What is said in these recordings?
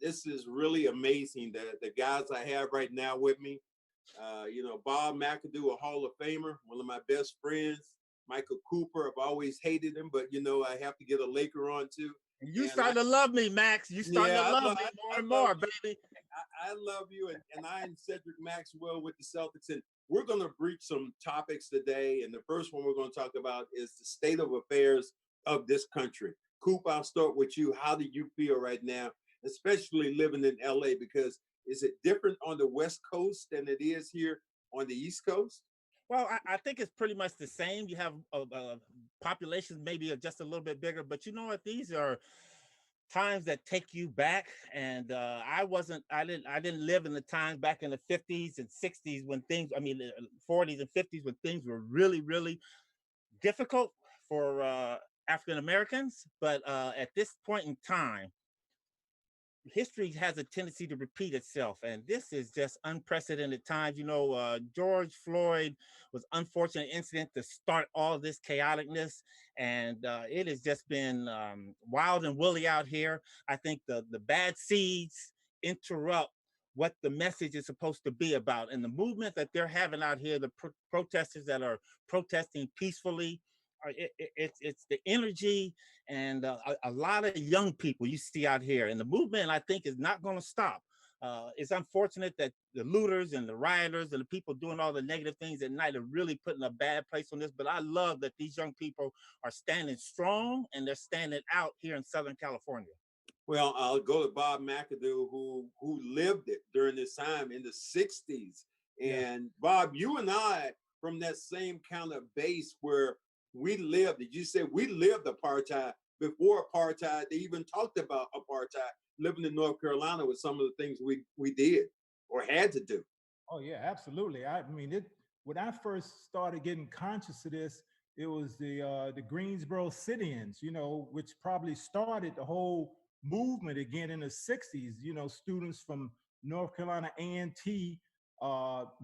this is really amazing. The guys I have right now with me, Bob Macadoo, a Hall of Famer, one of my best friends. Michael Cooper, I've always hated him, but I have to get a Laker on too. You starting to love me, Max. You starting to love me more and more, baby. I love you, and I'm Cedric Maxwell with the Celtics, and we're going to breach some topics today. And the first one we're going to talk about is the state of affairs of this country. Coop, I'll start with you. How do you feel right now, especially living in LA? Because is it different on the West Coast than it is here on the East Coast? Well, I think it's pretty much the same. You have populations maybe are just a little bit bigger, but you know what? These are times that take you back. And I didn't live in the times back in the 50s and 60s when things, 40s and 50s when things were really, really difficult for African Americans. But at this point in time, history has a tendency to repeat itself, and this is just unprecedented times. George Floyd was an unfortunate incident to start all this chaoticness, and it has just been wild and woolly out here. I think the bad seeds interrupt what the message is supposed to be about, and the movement that they're having out here, the protesters that are protesting peacefully, it's the energy and a lot of young people you see out here, and the movement I think is not going to stop. It's unfortunate that the looters and the rioters and the people doing all the negative things at night are really putting a bad place on this, but I love that these young people are standing strong and they're standing out here in Southern California. Well, I'll go to Bob Macadoo, who lived it during this time in the 60s. And Bob, you and I from that same kind of base where we lived. Did you say we lived apartheid before apartheid? They even talked about apartheid. Living in North Carolina with some of the things we did or had to do. Oh yeah, absolutely. When I first started getting conscious of this, it was the Greensboro sit-ins, which probably started the whole movement again in the 60s. Students from North Carolina A&T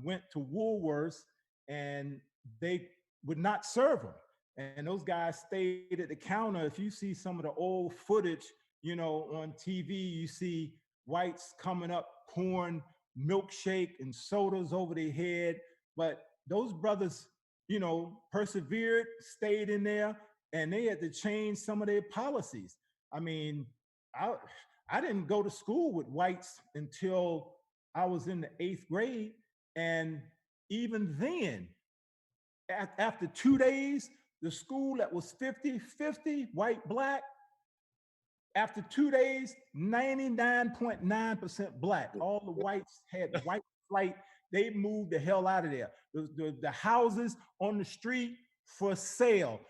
went to Woolworths and they would not serve them. And those guys stayed at the counter. If you see some of the old footage, on TV, you see whites coming up pouring milkshake and sodas over their head. But those brothers, persevered, stayed in there, and they had to change some of their policies. I didn't go to school with whites until I was in the 8th grade. And even then, after 2 days, the school that was 50-50, white, black, after 2 days, 99.9% black. All the whites had white flight. They moved the hell out of there. The houses on the street for sale.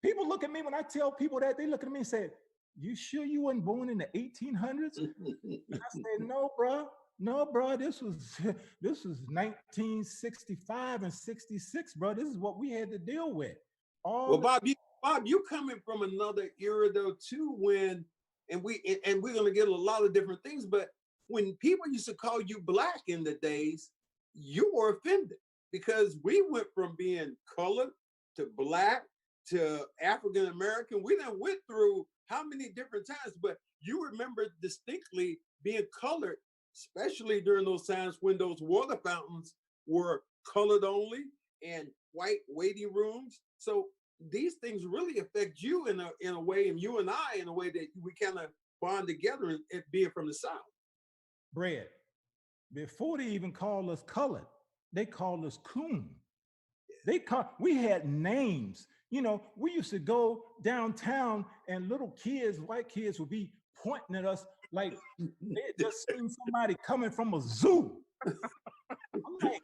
People look at me when I tell people that, they look at me and say, "You sure you weren't born in the 1800s?" And I say, "No, bro. No, bro, this was 1965 and 66, bro. This is what we had to deal with." Bob, you coming from another era though too, we're gonna get a lot of different things, but when people used to call you black in the days, you were offended because we went from being colored to black to African American. We done went through how many different times, but you remember distinctly being colored, especially during those times when those water fountains were colored only and white waiting rooms. So these things really affect you in a way, and you and I in a way that we kind of bond together and being from the South. Bread. Before they even called us colored, they called us coon. We had names. We used to go downtown and little kids, white kids, would be pointing at us like they had just seen somebody coming from a zoo. I'm like,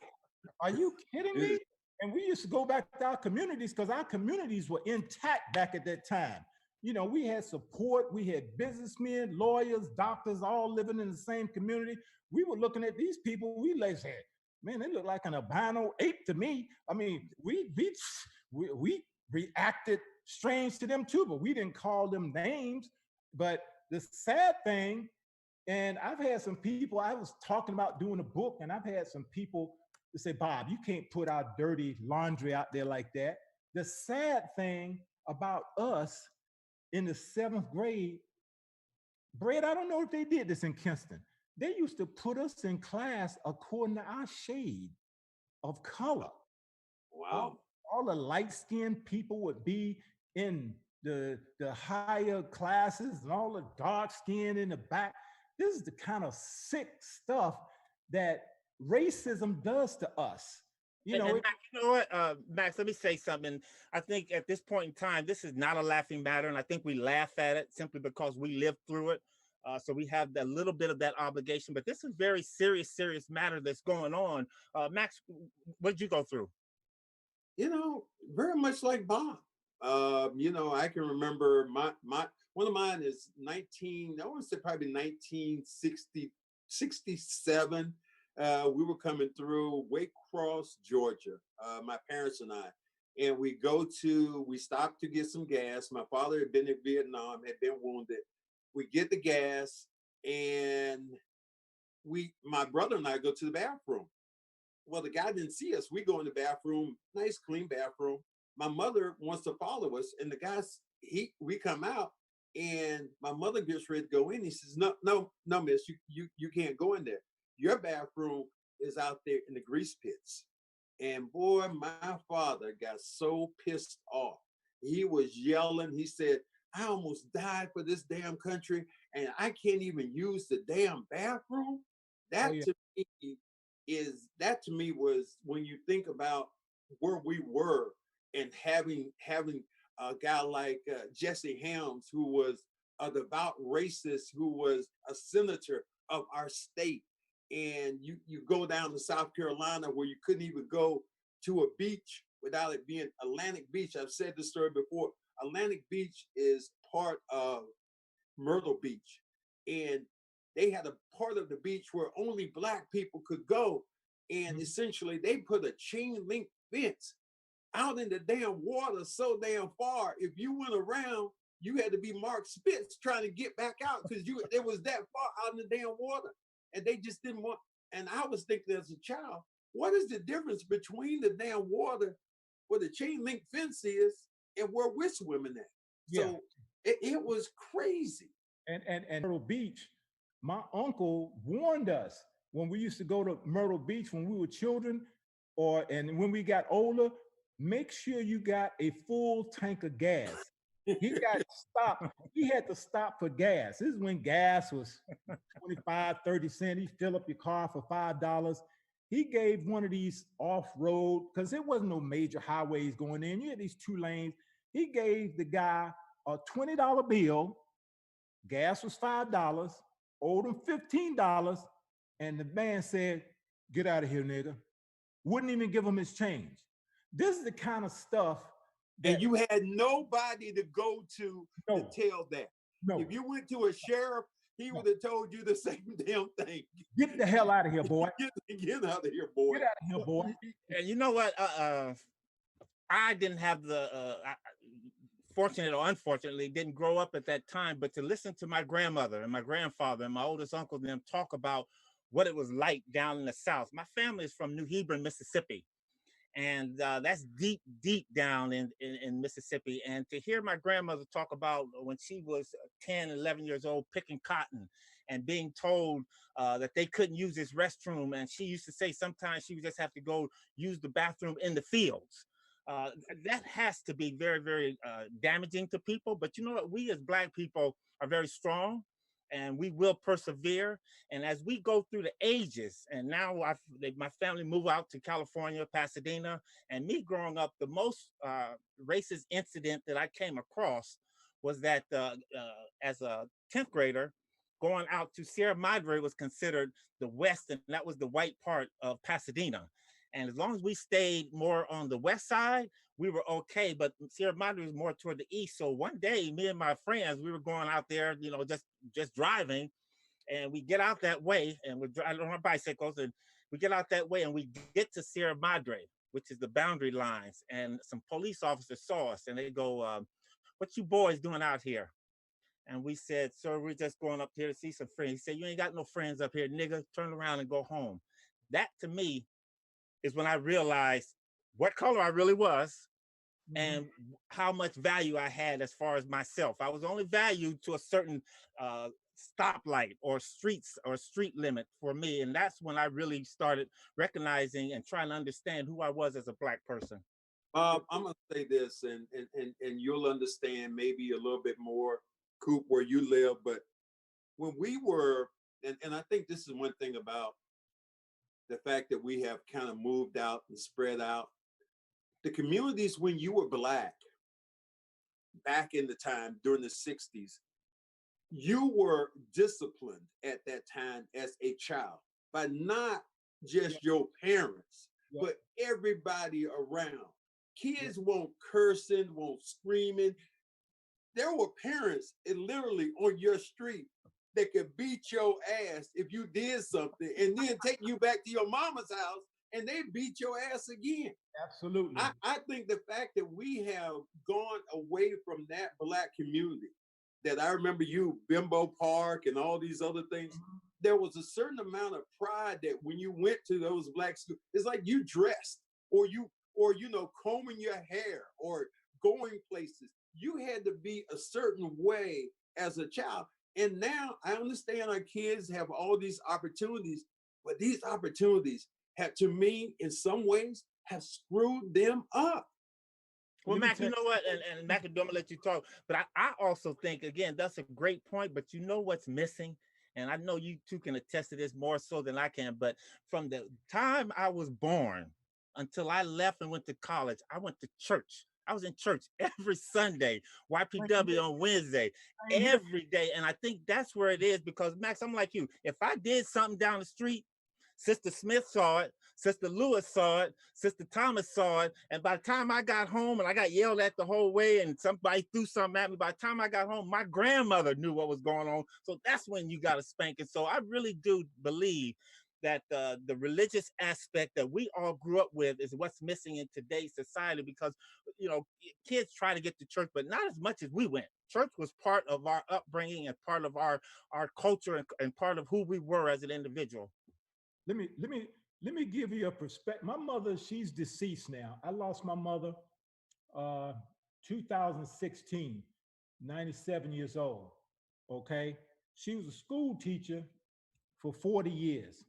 are you kidding me? And we used to go back to our communities because our communities were intact back at that time. We had support, we had businessmen, lawyers, doctors, all living in the same community. We were looking at these people, we like said, man, they look like an albino ape to me. We reacted strange to them too, but we didn't call them names. But the sad thing, and I've had some people, I was talking about doing a book, and I've had some people to say, "Bob, you can't put our dirty laundry out there like that." The sad thing about us in the 7th grade, Brad, I don't know if they did this in Kinston. They used to put us in class according to our shade of color. Wow. All the light-skinned people would be in the higher classes and all the dark skin in the back. This is the kind of sick stuff that racism does to us. You know, And Max, you know what, Max, let me say something. I think at this point in time, this is not a laughing matter, and I think we laugh at it simply because we lived through it. So we have a little bit of that obligation, but this is very serious, serious matter that's going on. Max, what did you go through? You know, very much like Bob. You know, I can remember my one of mine is 19, I want to say probably 1960, 67. We were coming through Waycross, Georgia, my parents and I. And we stopped to get some gas. My father had been in Vietnam, had been wounded. We get the gas, and my brother and I go to the bathroom. Well, the guy didn't see us. We go in the bathroom, nice clean bathroom. My mother wants to follow us, and the guys we come out, and my mother gets ready to go in. He says, "No, no, no, miss, you can't go in there. Your bathroom is out there in the grease pits." And boy, my father got so pissed off. He was yelling. He said, "I almost died for this damn country, and I can't even use the damn bathroom." oh That yeah, to me that to me was when you think about where we were, and having a guy like Jesse Helms, who was a devout racist, who was a senator of our state, and you go down to South Carolina where you couldn't even go to a beach without it being Atlantic Beach. I've said this story before. Atlantic Beach is part of Myrtle Beach, and they had a part of the beach where only black people could go. And mhm, essentially, they put a chain link fence out in the damn water so damn far. If you went around, you had to be Mark Spitz trying to get back out because it was that far out in the damn water. And they just didn't want. And I was thinking as a child, what is the difference between the damn water where the chain link fence is and where we're swimming at? yeah. So it was crazy. And Myrtle Beach, my uncle warned us when we used to go to Myrtle Beach when we were children, and when we got older, make sure you got a full tank of gas. He got stopped. He had to stop for gas. This is when gas was 25, 30 cents. He fill up your car for $5. He gave one of these off-road, because there wasn't no major highways going in. You had these two lanes. He gave the guy a $20 bill. Gas was $5, owed him $15, and the man said, "Get out of here, nigga." Wouldn't even give him his change. This is the kind of stuff And that you had nobody to go to no, tell that. no, If you went to a sheriff, he no. would have told you the same damn thing. Get the hell out of here, boy. Get out of here, boy. Get out of here, boy. And you know what? I didn't have fortunate or unfortunately, didn't grow up at that time, but to listen to my grandmother and my grandfather and my oldest uncle and them talk about what it was like down in the South. My family is from New Hebron, Mississippi. And that's deep, deep down in Mississippi. And to hear my grandmother talk about when she was 10, 11 years old, picking cotton and being told that they couldn't use this restroom. And she used to say sometimes she would just have to go use the bathroom in the fields. Uh, that has to be very, very damaging to people. But you know what? We as Black people are very strong and we will persevere. And as we go through the ages, and now my family moved out to California, Pasadena, and me growing up, the most racist incident that I came across was that as a 10th grader, going out to Sierra Madre was considered the West, and that was the white part of Pasadena. And as long as we stayed more on the west side, we were okay. But Sierra Madre was more toward the east. So one day, me and my friends, we were going out there, just driving, and we get out that way, and we're driving on our bicycles, and we get out that way, and we get to Sierra Madre, which is the boundary lines, and some police officers saw us, and they go, "What you boys doing out here?" And we said, "Sir, we're just going up here to see some friends." He said, "You ain't got no friends up here, nigga. Turn around and go home." That to me is when I realized what color I really was Mhm. and how much value I had as far as myself. I was only valued to a certain stoplight or streets or street limit for me. And that's when I really started recognizing and trying to understand who I was as a Black person. Bob, I'm gonna say this, and you'll understand maybe a little bit more, Coop, where you live. But when we were, and I think this is one thing about the fact that we have kind of moved out and spread out. The communities when you were Black, back in the time during the 60s, you were disciplined at that time as a child by not just your parents, but everybody around. Kids won't cursing, won't screaming. There were parents literally on your street that could beat your ass if you did something and then take you back to your mama's house and they beat your ass again. Absolutely. I think the fact that we have gone away from that Black community, that I remember you, Bimbo Park and all these other things, there was a certain amount of pride that when you went to those Black schools, it's like you dressed or you know, combing your hair or going places. You had to be a certain way as a child. And now I understand our kids have all these opportunities, but these opportunities have, to me, in some ways, have screwed them up. Well, Mac, you know what? And Mac, I'm gonna let you talk. But I also think, again, that's a great point. But you know what's missing? And I know you two can attest to this more so than I can. But from the time I was born until I left and went to college, I went to church. I was in church every Sunday, YPW on Wednesday, every day. And I think that's where it is because, Max, I'm like you. If I did something down the street, Sister Smith saw it, Sister Lewis saw it, Sister Thomas saw it, and by the time I got home and I got yelled at the whole way and somebody threw something at me, by the time I got home, my grandmother knew what was going on. So that's when you got to spank it. So I really do believe that the religious aspect that we all grew up with is what's missing in today's society because, you know, kids try to get to church, but not as much as we went. Church was part of our upbringing and part of our culture and part of who we were as an individual. Let me give you a perspective. My mother, she's deceased now. I lost my mother 2016, 97 years old. Okay. She was a school teacher for 40 years.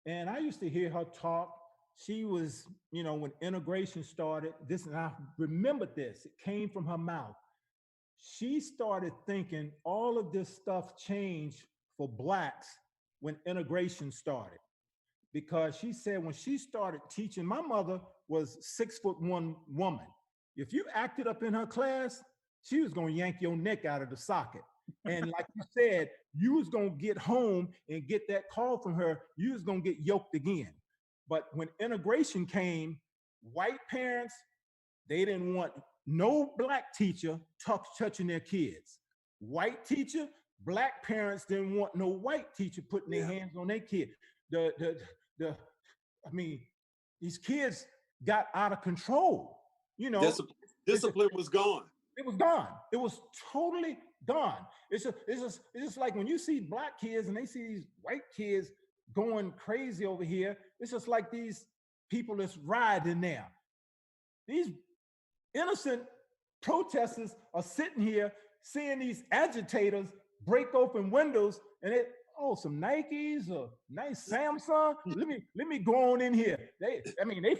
And I used to hear her talk. She was, you know, when integration started, this, and I remembered this, it came from her mouth. She started thinking all of this stuff changed for Blacks when integration started. Because she said when she started teaching, my mother was 6'1" woman. If you acted up in her class, she was gonna yank your neck out of the socket. And like you said, you was gonna get home and get that call from her, you was gonna get yoked again. But when integration came, white parents, they didn't want no Black teacher touching their kids. White teacher, Black parents didn't want no white teacher putting their hands on their kid. I mean, these kids got out of control. You know, discipline was gone. It was gone. It was totally gone. It's just like when you see Black kids and they see these white kids going crazy over here. It's just like these people that's riding there. These innocent protesters are sitting here seeing these agitators break open windows and it. Oh, some Nikes, a nice Samsung. Let me go on in here. They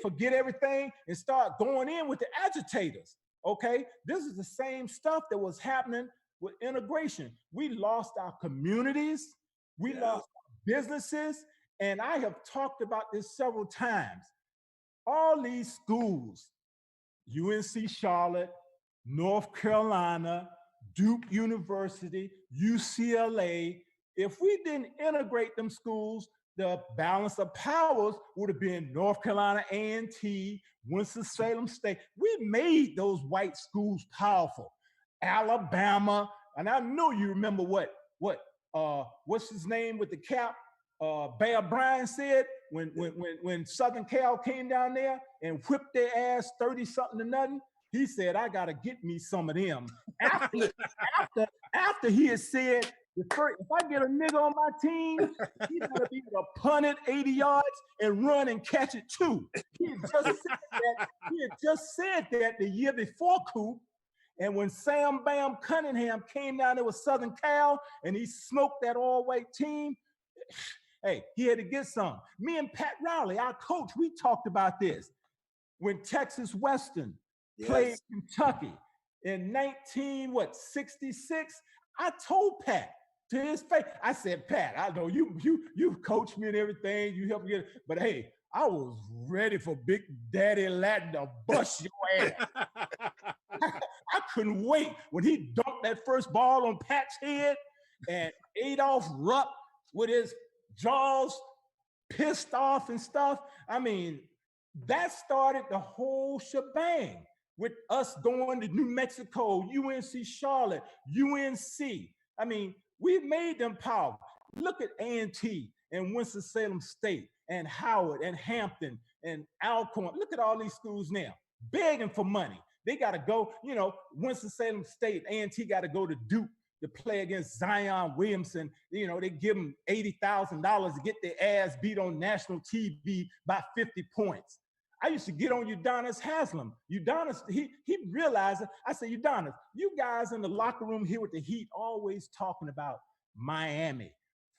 forget everything and start going in with the agitators. Okay, this is the same stuff that was happening with integration. We lost our communities, we lost our businesses, and I have talked about this several times. All these schools, UNC Charlotte, North Carolina, Duke University, UCLA. If we didn't integrate them schools, the balance of powers would have been North Carolina A&T, Winston-Salem State. We made those white schools powerful. Alabama, and I know you remember what's his name with the cap? Bear Bryant said when Southern Cal came down there and whipped their ass 30-something to nothing. He said, I gotta get me some of them. After he had said, if I get a nigga on my team, he's gonna be able to punt it 80 yards and run and catch it too. He had just said that the year before Coop, And when Sam Bam Cunningham came down there with Southern Cal and he smoked that all-white team, hey, he had to get some. Me and Pat Riley, our coach, we talked about this. When Texas Western played Kentucky in 1966, I told Pat to his face, I said, Pat, I know you coached me and everything, you helped me get it, but hey, I was ready for Big Daddy Latin to bust your ass. I couldn't wait when he dunked that first ball on Pat's head and Adolph Rupp with his jaws pissed off and stuff. I mean, that started the whole shebang with us going to New Mexico, UNC Charlotte, UNC. I mean, we made them powerful. Look at A&T and Winston-Salem State and Howard and Hampton and Alcorn. Look at all these schools now, begging for money. They got to go, you know, Winston-Salem State, A&T got to go to Duke to play against Zion Williamson. You know, they give them $80,000 to get their ass beat on national TV by 50 points. I used to get on Udonis Haslam. Udonis, he realized it. I said, Udonis, you guys in the locker room here with the Heat always talking about Miami,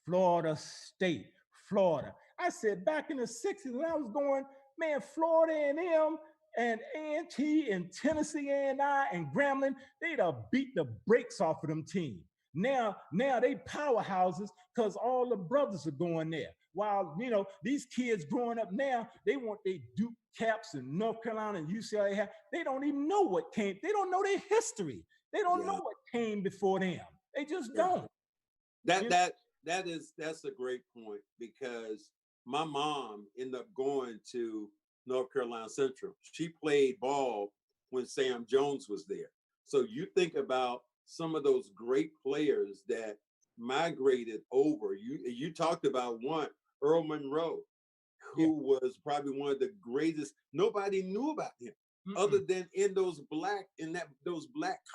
Florida State, Florida. I said, back in the 60s when I was going, man, Florida A&M and A&T and Tennessee A&I and Grambling, they'd have beat the brakes off of them teams. Now they powerhouses because all the brothers are going there. While, you know, these kids growing up now, they want their Duke caps in North Carolina and UCLA have. They don't even know what came. They don't know their history. They don't know what came before them. They just don't. That's a great point, because my mom ended up going to North Carolina Central. She played ball when Sam Jones was there. So you think about some of those great players that migrated over. You talked about one, Earl Monroe, who was probably one of the greatest. Nobody knew about him other than in those black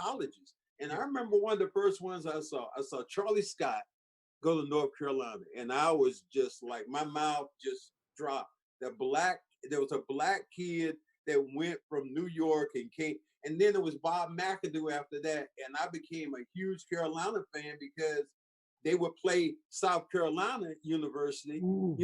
colleges. And I remember one of the first ones I saw Charlie Scott go to North Carolina, and I was just like, my mouth just dropped. There was a black kid that went from New York and came, and then it was Bob Macadoo after that, and I became a huge Carolina fan because they would play South Carolina University of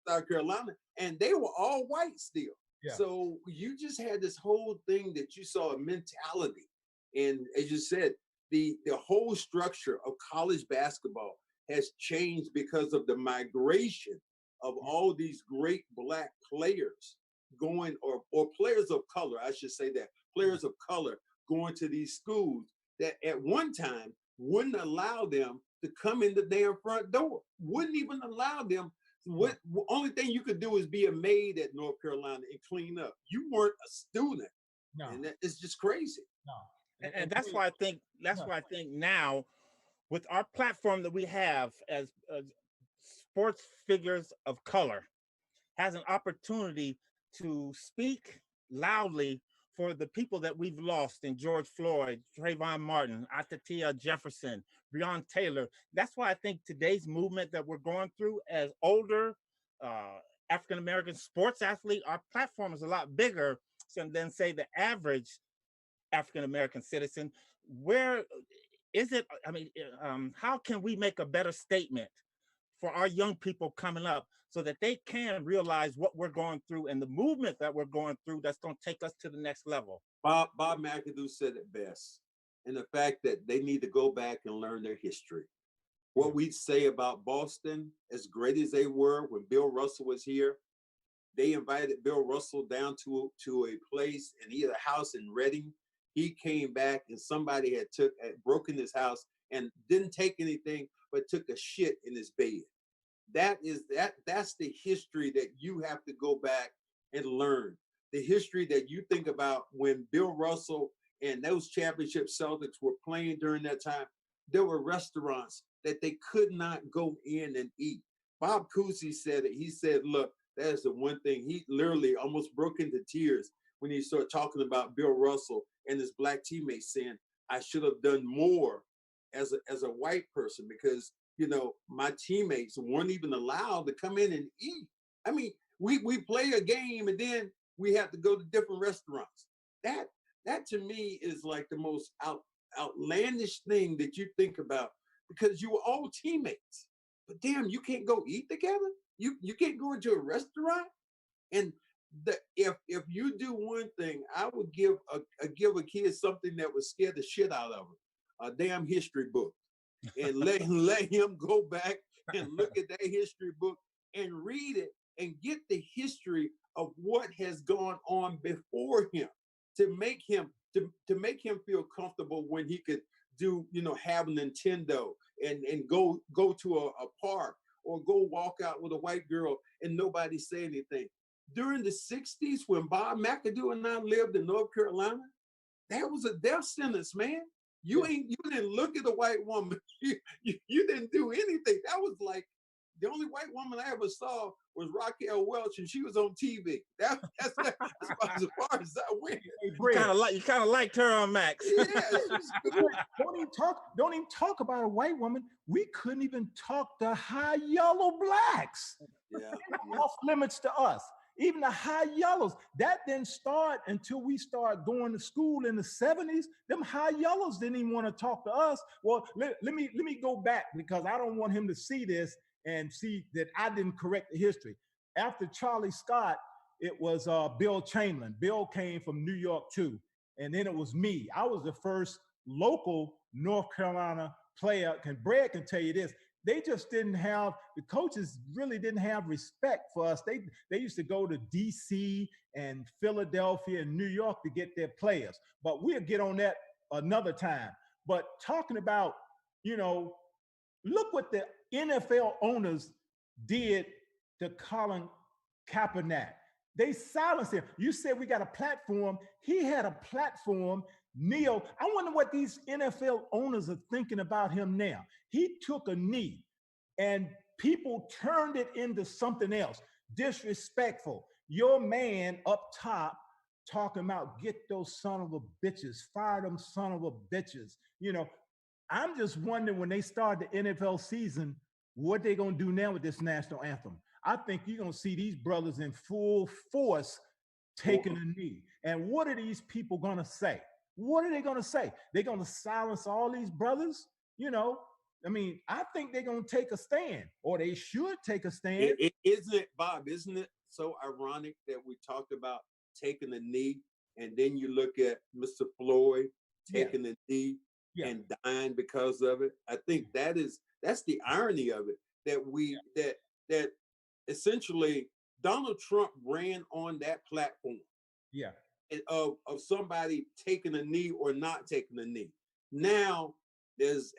South Carolina, and they were all white still. Yeah. So you just had this whole thing that you saw a mentality. And as you said, the whole structure of college basketball has changed because of the migration of all these great black players going, or players of color, I should say that, players of color going to these schools that at one time wouldn't allow them to come in the damn front door, wouldn't even allow them. Only thing you could do is be a maid at North Carolina and clean up. You weren't a student. No. And it's just crazy. No. And that's why I think now, with our platform that we have as sports figures of color, has an opportunity to speak loudly for the people that we've lost in George Floyd, Trayvon Martin, Atatia Jefferson, Breonna Taylor. That's why I think today's movement that we're going through as older African-American sports athlete, our platform is a lot bigger than, say, the average African-American citizen. Where is it? I mean, how can we make a better statement for our young people coming up so that they can realize what we're going through and the movement that we're going through that's going to take us to the next level? Bob Macadoo said it best, in the fact that they need to go back and learn their history. What we say about Boston, as great as they were when Bill Russell was here, they invited Bill Russell down to a place, and he had a house in Reading. He came back and somebody had broken his house and didn't take anything, but took a shit in his bed. That's the history that you have to go back and learn. The history that you think about when Bill Russell and those championship Celtics were playing during that time, there were restaurants that they could not go in and eat. Bob Cousy said it. He said, look, that is the one thing. He literally almost broke into tears when he started talking about Bill Russell and his black teammates, saying, I should have done more as a white person, because, you know, my teammates weren't even allowed to come in and eat. I mean, we play a game and then we have to go to different restaurants. That to me is like the most outlandish thing that you think about, because you were all teammates. But damn, you can't go eat together. You can't go into a restaurant. And if you do one thing, I would give a kid something that would scare the shit out of him, a damn history book, and let him go back and look at that history book and read it and get the history of what has gone on before him, to make him make him feel comfortable when he could do, have a Nintendo and go to a park, or go walk out with a white girl and nobody say anything. During the 60s, when Bob Macadoo and I lived in North Carolina, that was a death sentence, man. You didn't look at a white woman. You didn't do anything. That was like, the only white woman I ever saw was Raquel Welch, and she was on TV. That's as far as I went. You kind of liked her on Max. Yeah, don't even talk about a white woman. We couldn't even talk to high yellow blacks. Yeah, off limits to us. Even the high yellows, that didn't start until we started going to school in the 70s. Them high yellows didn't even want to talk to us. Well, let me go back, because I don't want him to see this and see that I didn't correct the history. After Charlie Scott, it was Bill Chamberlain. Bill came from New York too. And then it was me. I was the first local North Carolina player. Brad can tell you this. They just didn't have, the coaches really didn't have respect for us. They used to go to DC and Philadelphia and New York to get their players. But we'll get on that another time. But talking about, look what the NFL owners did to Colin Kaepernick. They silenced him. You said we got a platform. He had a platform. Neil, I wonder what these NFL owners are thinking about him now. He took a knee and people turned it into something else. Disrespectful. Your man up top talking about get those son of a bitches, fire them son of a bitches. I'm just wondering, when they start the NFL season, what they gonna do now with this national anthem. I think you're gonna see these brothers in full force taking a knee. And what are these people gonna say? What are they gonna say? They're gonna silence all these brothers? I think they're gonna take a stand, or they should take a stand. Isn't it, Bob? Isn't it so ironic that we talked about taking a knee, and then you look at Mr. Floyd taking a knee and dying because of it? I think that's the irony of it, that essentially Donald Trump ran on that platform. Yeah. Of somebody taking a knee or not taking a knee. Now, as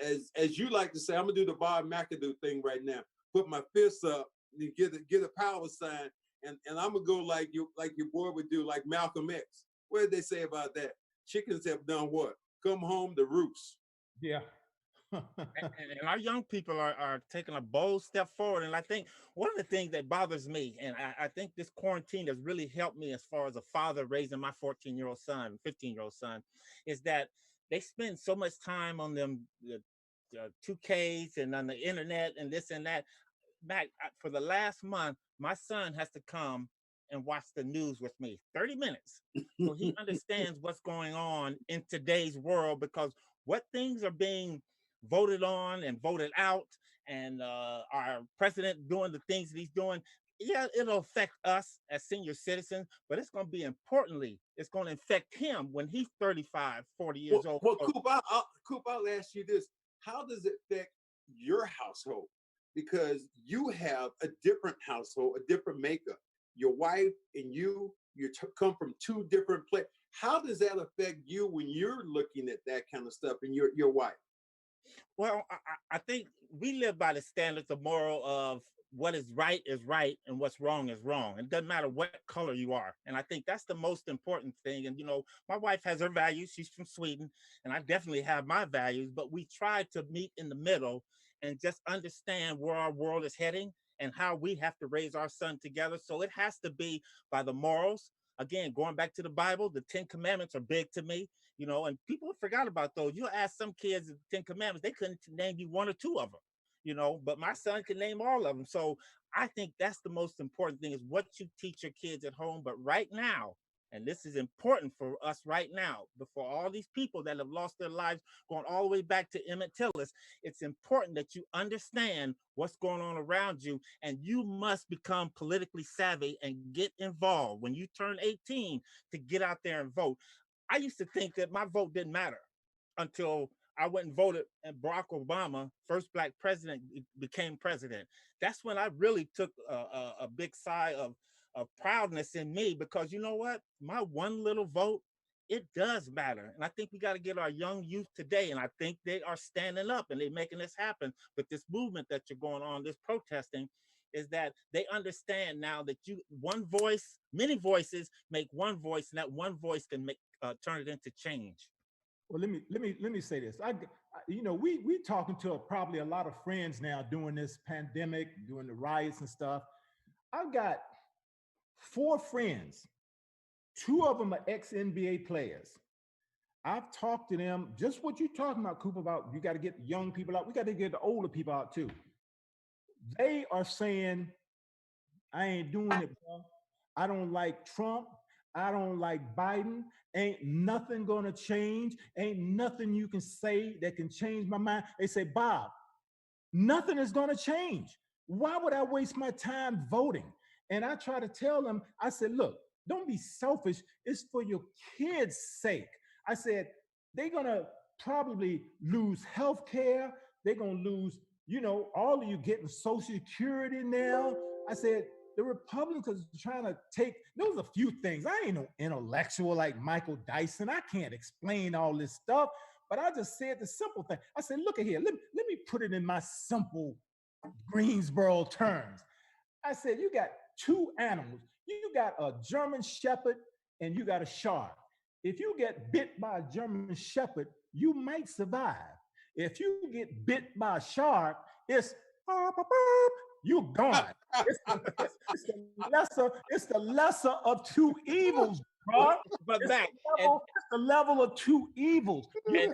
you like to say, I'm gonna do the Bob Macadoo thing right now. Put my fists up, and get a power sign, and I'm gonna go like your boy would do, like Malcolm X. What did they say about that? Chickens have done what? Come home to roost. Yeah. And our young people are taking a bold step forward. And I think one of the things that bothers me, and I think this quarantine has really helped me as far as a father raising my 14-year-old son, 15-year-old son, is that they spend so much time on them 2Ks and on the internet and this and that. Mac, for the last month, my son has to come and watch the news with me, 30 minutes. So he understands what's going on in today's world, because what things are being voted on and voted out, and our president doing the things that he's doing, it'll affect us as senior citizens, but it's going to be it's going to affect him when he's 35, 40 years old. Well, Coop, I'll ask you this. How does it affect your household? Because you have a different household, a different makeup. Your wife and you come from two different places. How does that affect you when you're looking at that kind of stuff and your wife? Well, I think we live by the standards of moral of what is right and what's wrong is wrong. It doesn't matter what color you are. And I think that's the most important thing. And, my wife has her values. She's from Sweden, and I definitely have my values, but we try to meet in the middle and just understand where our world is heading and how we have to raise our son together. So it has to be by the morals. Again, going back to the Bible, the 10 Commandments are big to me. And people forgot about those. You ask some kids the 10 Commandments, they couldn't name you one or two of them, but my son can name all of them. So I think that's the most important thing, is what you teach your kids at home. But right now, And this is important for us right now, for all these people that have lost their lives, going all the way back to Emmett Tillis. It's important that you understand what's going on around you, and you must become politically savvy and get involved when you turn 18 to get out there and vote. I used to think that my vote didn't matter until I went and voted, and Barack Obama, first black president, became president. That's when I really took a big sigh of proudness in me, because you know what? My one little vote, it does matter. And I think we got to get our young youth today, and I think they are standing up and they're making this happen with this movement that you're going on, this protesting, is that they understand now that one voice, many voices make one voice, and that one voice can make turn it into change. Well, let me say this. We talking to probably a lot of friends now during this pandemic, during the riots and stuff. I've got 4 friends. 2 of them are ex-NBA players. I've talked to them, just what you're talking about, Cooper, about you got to get young people out. We got to get the older people out too. They are saying, I ain't doing it, bro. I don't like Trump. I don't like Biden. Ain't nothing gonna change. Ain't nothing you can say that can change my mind. They say, Bob, nothing is gonna change. Why would I waste my time voting? And I try to tell them, I said, look, don't be selfish. It's for your kids' sake. I said, they're gonna probably lose health care. They're gonna lose, all of you getting Social Security now. I said, the Republicans are trying to take, those are a few things. I ain't no intellectual like Michael Dyson. I can't explain all this stuff, but I just said the simple thing. I said, look at here, let me put it in my simple Greensboro terms. I said, you got 2 animals. You got a German Shepherd and you got a shark. If you get bit by a German Shepherd, you might survive. If you get bit by a shark, it's you're gone. It's the lesser of 2 evils, bro. But it's back, it's the level of 2 evils. You get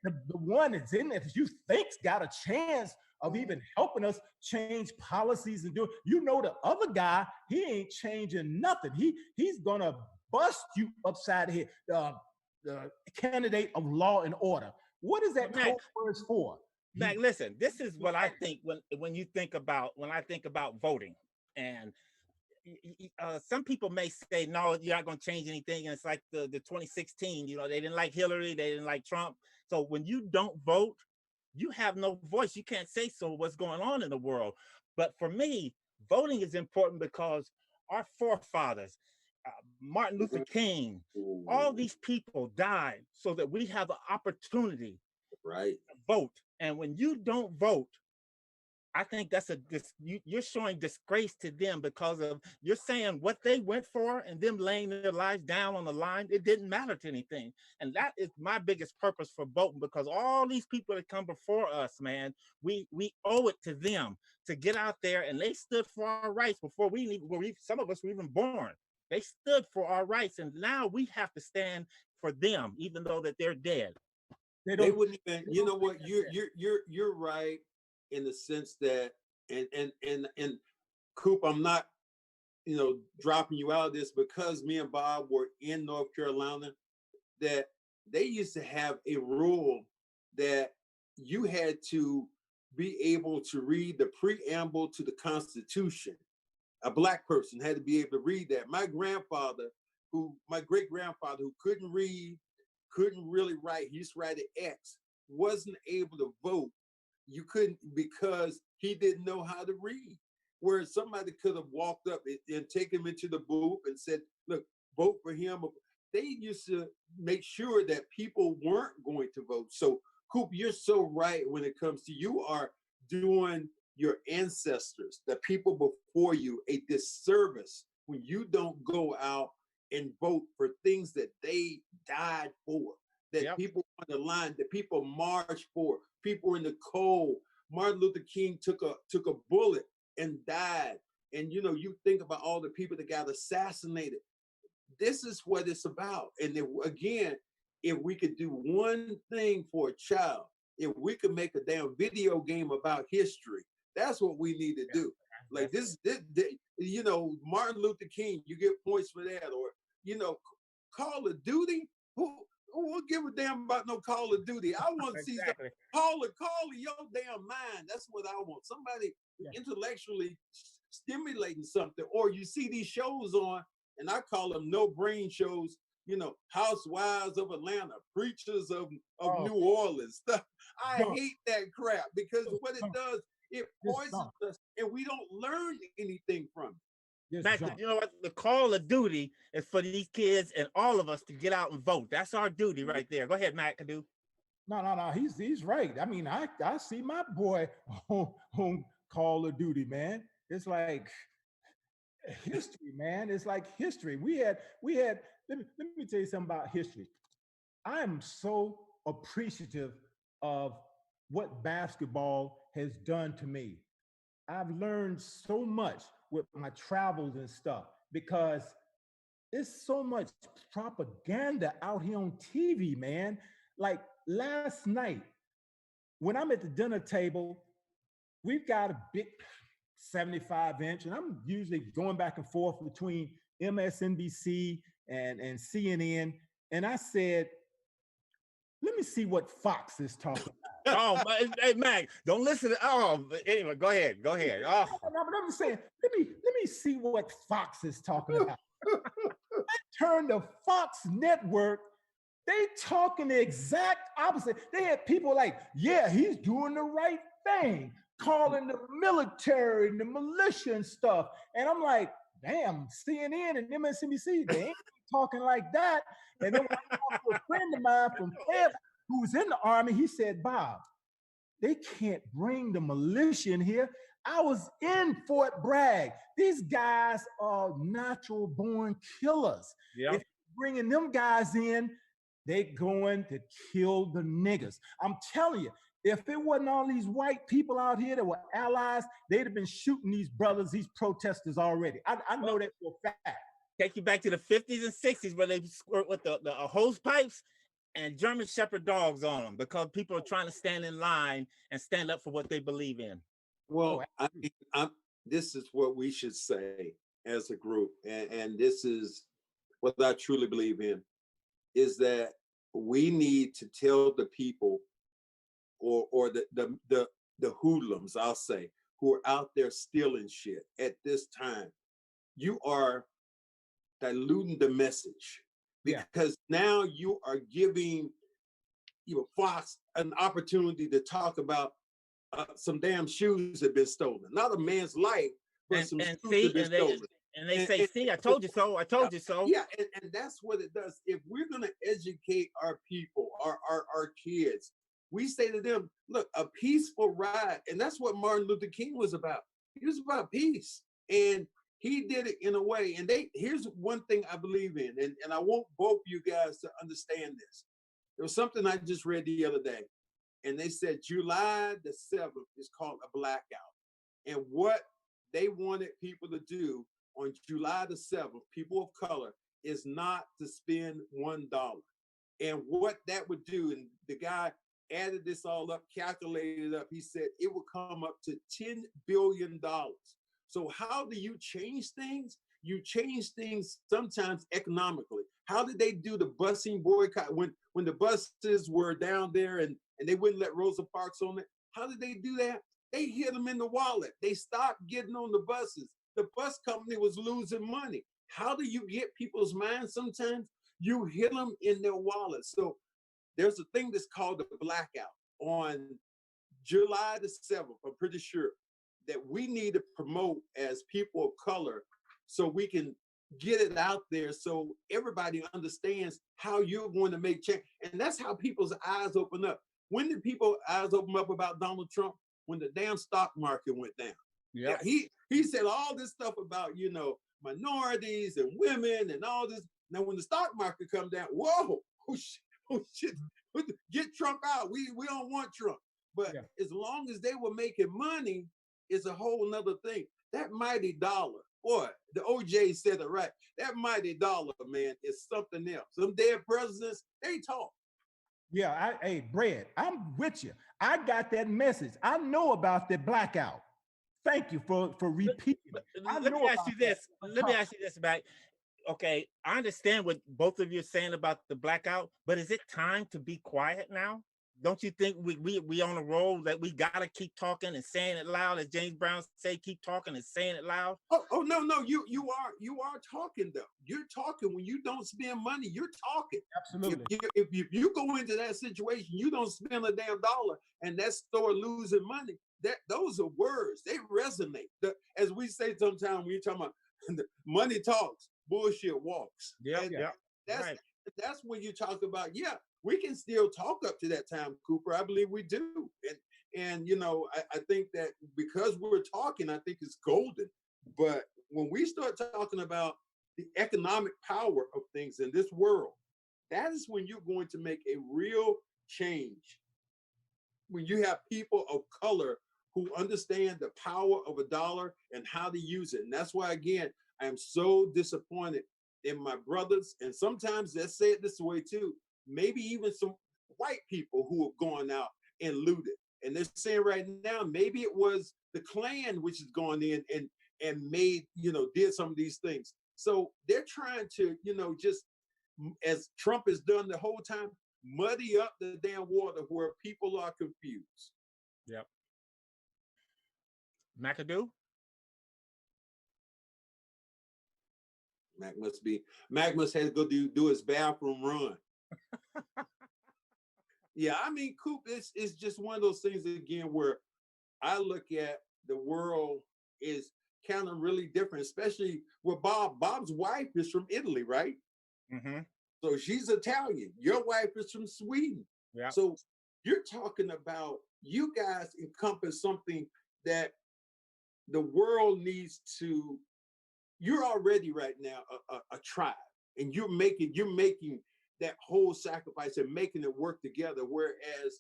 the one that's in there that you think's got a chance of even helping us change policies and do it. The other guy, he ain't changing nothing. He's gonna bust you upside the head. The candidate of law and order. What is that code words for? Mac, listen, this is what I think when I think about voting. And some people may say, no, you're not going to change anything. And it's like the 2016, they didn't like Hillary, they didn't like Trump. So when you don't vote, you have no voice. You can't say so what's going on in the world. But for me, voting is important because our forefathers, Martin Luther King, all these people died so that we have the opportunity to vote. And when you don't vote, I think that's you're showing disgrace to them, because of you're saying what they went for and them laying their lives down on the line. It didn't matter to anything. And that is my biggest purpose for voting, because all these people that come before us, man, we owe it to them to get out there, and they stood for our rights before some of us were even born. They stood for our rights, and now we have to stand for them, even though that they're dead. They wouldn't even, you know what, you're right in the sense that, and Coop, I'm not, dropping you out of this, because me and Bob were in North Carolina, that they used to have a rule that you had to be able to read the preamble to the Constitution. A Black person had to be able to read that. My great grandfather, who couldn't read, couldn't really write, he used to write an X, wasn't able to vote. You couldn't, because he didn't know how to read. Whereas somebody could have walked up and taken him into the booth and said, look, vote for him. They used to make sure that people weren't going to vote. So, Coop, you're so right when it comes to, you are doing your ancestors, the people before you, a disservice when you don't go out and vote for things that they died for, that people on the line, that people marched for, people in the cold. Martin Luther King took a bullet and died. And you think about all the people that got assassinated. This is what it's about. And again, if we could do one thing for a child, if we could make a damn video game about history, that's what we need to do. Like this, Martin Luther King, you get points for that. Or, Call of Duty. Who will give a damn about no Call of Duty? I want to see some Exactly. call your damn mind. That's what I want. Somebody intellectually stimulating something. Or you see these shows on, and I call them no brain shows. Housewives of Atlanta, preachers of New Orleans stuff. I hate that crap because what it does, it poisons us, and we don't learn anything from it. Mac, you know what? The Call of Duty is for these kids and all of us to get out and vote. That's our duty right there. Go ahead, McAdoo. No. He's right. I mean, I see my boy on Call of Duty, man. It's like history, man. It's like history. We had. Let me tell you something about history. I am so appreciative of what basketball has done to me. I've learned so much with my travels and stuff because there's so much propaganda out here on TV, man. Like last night, when I'm at the dinner table, we've got a big 75-inch, and I'm usually going back and forth between MSNBC and CNN. And I said, let me see what Fox is talking about. Oh, hey, Mac, don't listen to. Oh, but anyway, go ahead. Oh, no, but I'm saying, let me see what Fox is talking about. I turned to Fox Network. They talking the exact opposite. They had people like, yeah, he's doing the right thing, calling the military and the militia and stuff. And I'm like, damn, CNN and MSNBC, they ain't talking like that. And then when I talked to a friend of mine from Fed who was in the Army, he said, Bob, they can't bring the militia in here. I was in Fort Bragg. These guys are natural born killers. Yep. If you're bringing them guys in, they're going to kill the niggas. I'm telling you, if it wasn't all these white people out here that were allies, they'd have been shooting these brothers, these protesters already. I know that for a fact. Take you back to the 50s and 60s where they squirt with the hose pipes and German Shepherd dogs on them because people are trying to stand in line and stand up for what they believe in. Well, this is what we should say as a group, and this is what I truly believe in, is that we need to tell the people or the hoodlums, I'll say, who are out there stealing shit at this time, you are diluting the message because now you are giving Fox an opportunity to talk about some damn shoes that have been stolen. Not a man's life, but some shoes that have been stolen. And they say, see, I told you so. I told you so. Yeah, and that's what it does. If we're going to educate our people, our kids, we say to them, look, a peaceful ride. And that's what Martin Luther King was about. He was about peace. And he did it in a way. And here's one thing I believe in, and I want both you guys to understand this. There was something I just read the other day, and they said July the 7th is called a blackout. And what they wanted people to do on July the 7th, people of color, is not to spend $1. And what that would do, and the guy added this all up, calculated it up, he said it would come up to $10 billion. So how do you change things? You change things sometimes economically. How did they do the busing boycott when the buses were down there and they wouldn't let Rosa Parks on it? How did they do that? They hit them in the wallet. They stopped getting on the buses. The bus company was losing money. How do you get people's minds sometimes? You hit them in their wallet. So there's a thing that's called the blackout on July the 7th, I'm pretty sure, that we need to promote as people of color so we can get it out there so everybody understands how you're going to make change. And that's how people's eyes open up. When did people's eyes open up about Donald Trump? When the damn stock market went down. Yeah, he said all this stuff about, minorities and women and all this. Now, when the stock market come down, whoa, oh shit, get Trump out. We don't want Trump. But as long as they were making money, it's a whole nother thing. That mighty dollar, boy, the OJ said it right. That mighty dollar, man, is something else. Some dead presidents, they talk. Yeah, hey, Brad, I'm with you. I got that message. I know about the blackout. Thank you for repeating. Let me ask you this, Mac. okay, I understand what both of you are saying about the blackout, but is it time to be quiet now? Don't you think we on a roll that we gotta keep talking and saying it loud, as James Brown say, keep talking and saying it loud? Oh no, you are talking though. You're talking when you don't spend money. You're talking. Absolutely. If you go into that situation, you don't spend a damn dollar, and that store losing money. Those are words. They resonate. As we say sometimes when you're talking about money talks, bullshit walks. Yeah, And yeah. that's Right. that's when you talk about, yeah, we can still talk up to that time, Cooper. I believe we do. And I think that because we're talking, I think it's golden. But when we start talking about the economic power of things in this world, that is when you're going to make a real change. When you have people of color who understand the power of a dollar and how to use it. And that's why, again, I am so disappointed in my brothers. And sometimes let's say it this way too, maybe even some white people who have gone out and looted. And they're saying right now, maybe it was the Klan which has gone in and made, did some of these things. So they're trying to, just as Trump has done the whole time, muddy up the damn water where people are confused. Yep. McAdoo? Mac must have to go do his bathroom run. Yeah, I mean, Coop, it's just one of those things again where I look at the world is kind of really different, especially with Bob. Bob's wife is from Italy, right? Mm-hmm. So she's Italian. Your wife is from Sweden. Yeah. So you're talking about you guys encompass something that the world needs to. You're already right now a tribe, and you're making that whole sacrifice and making it work together. Whereas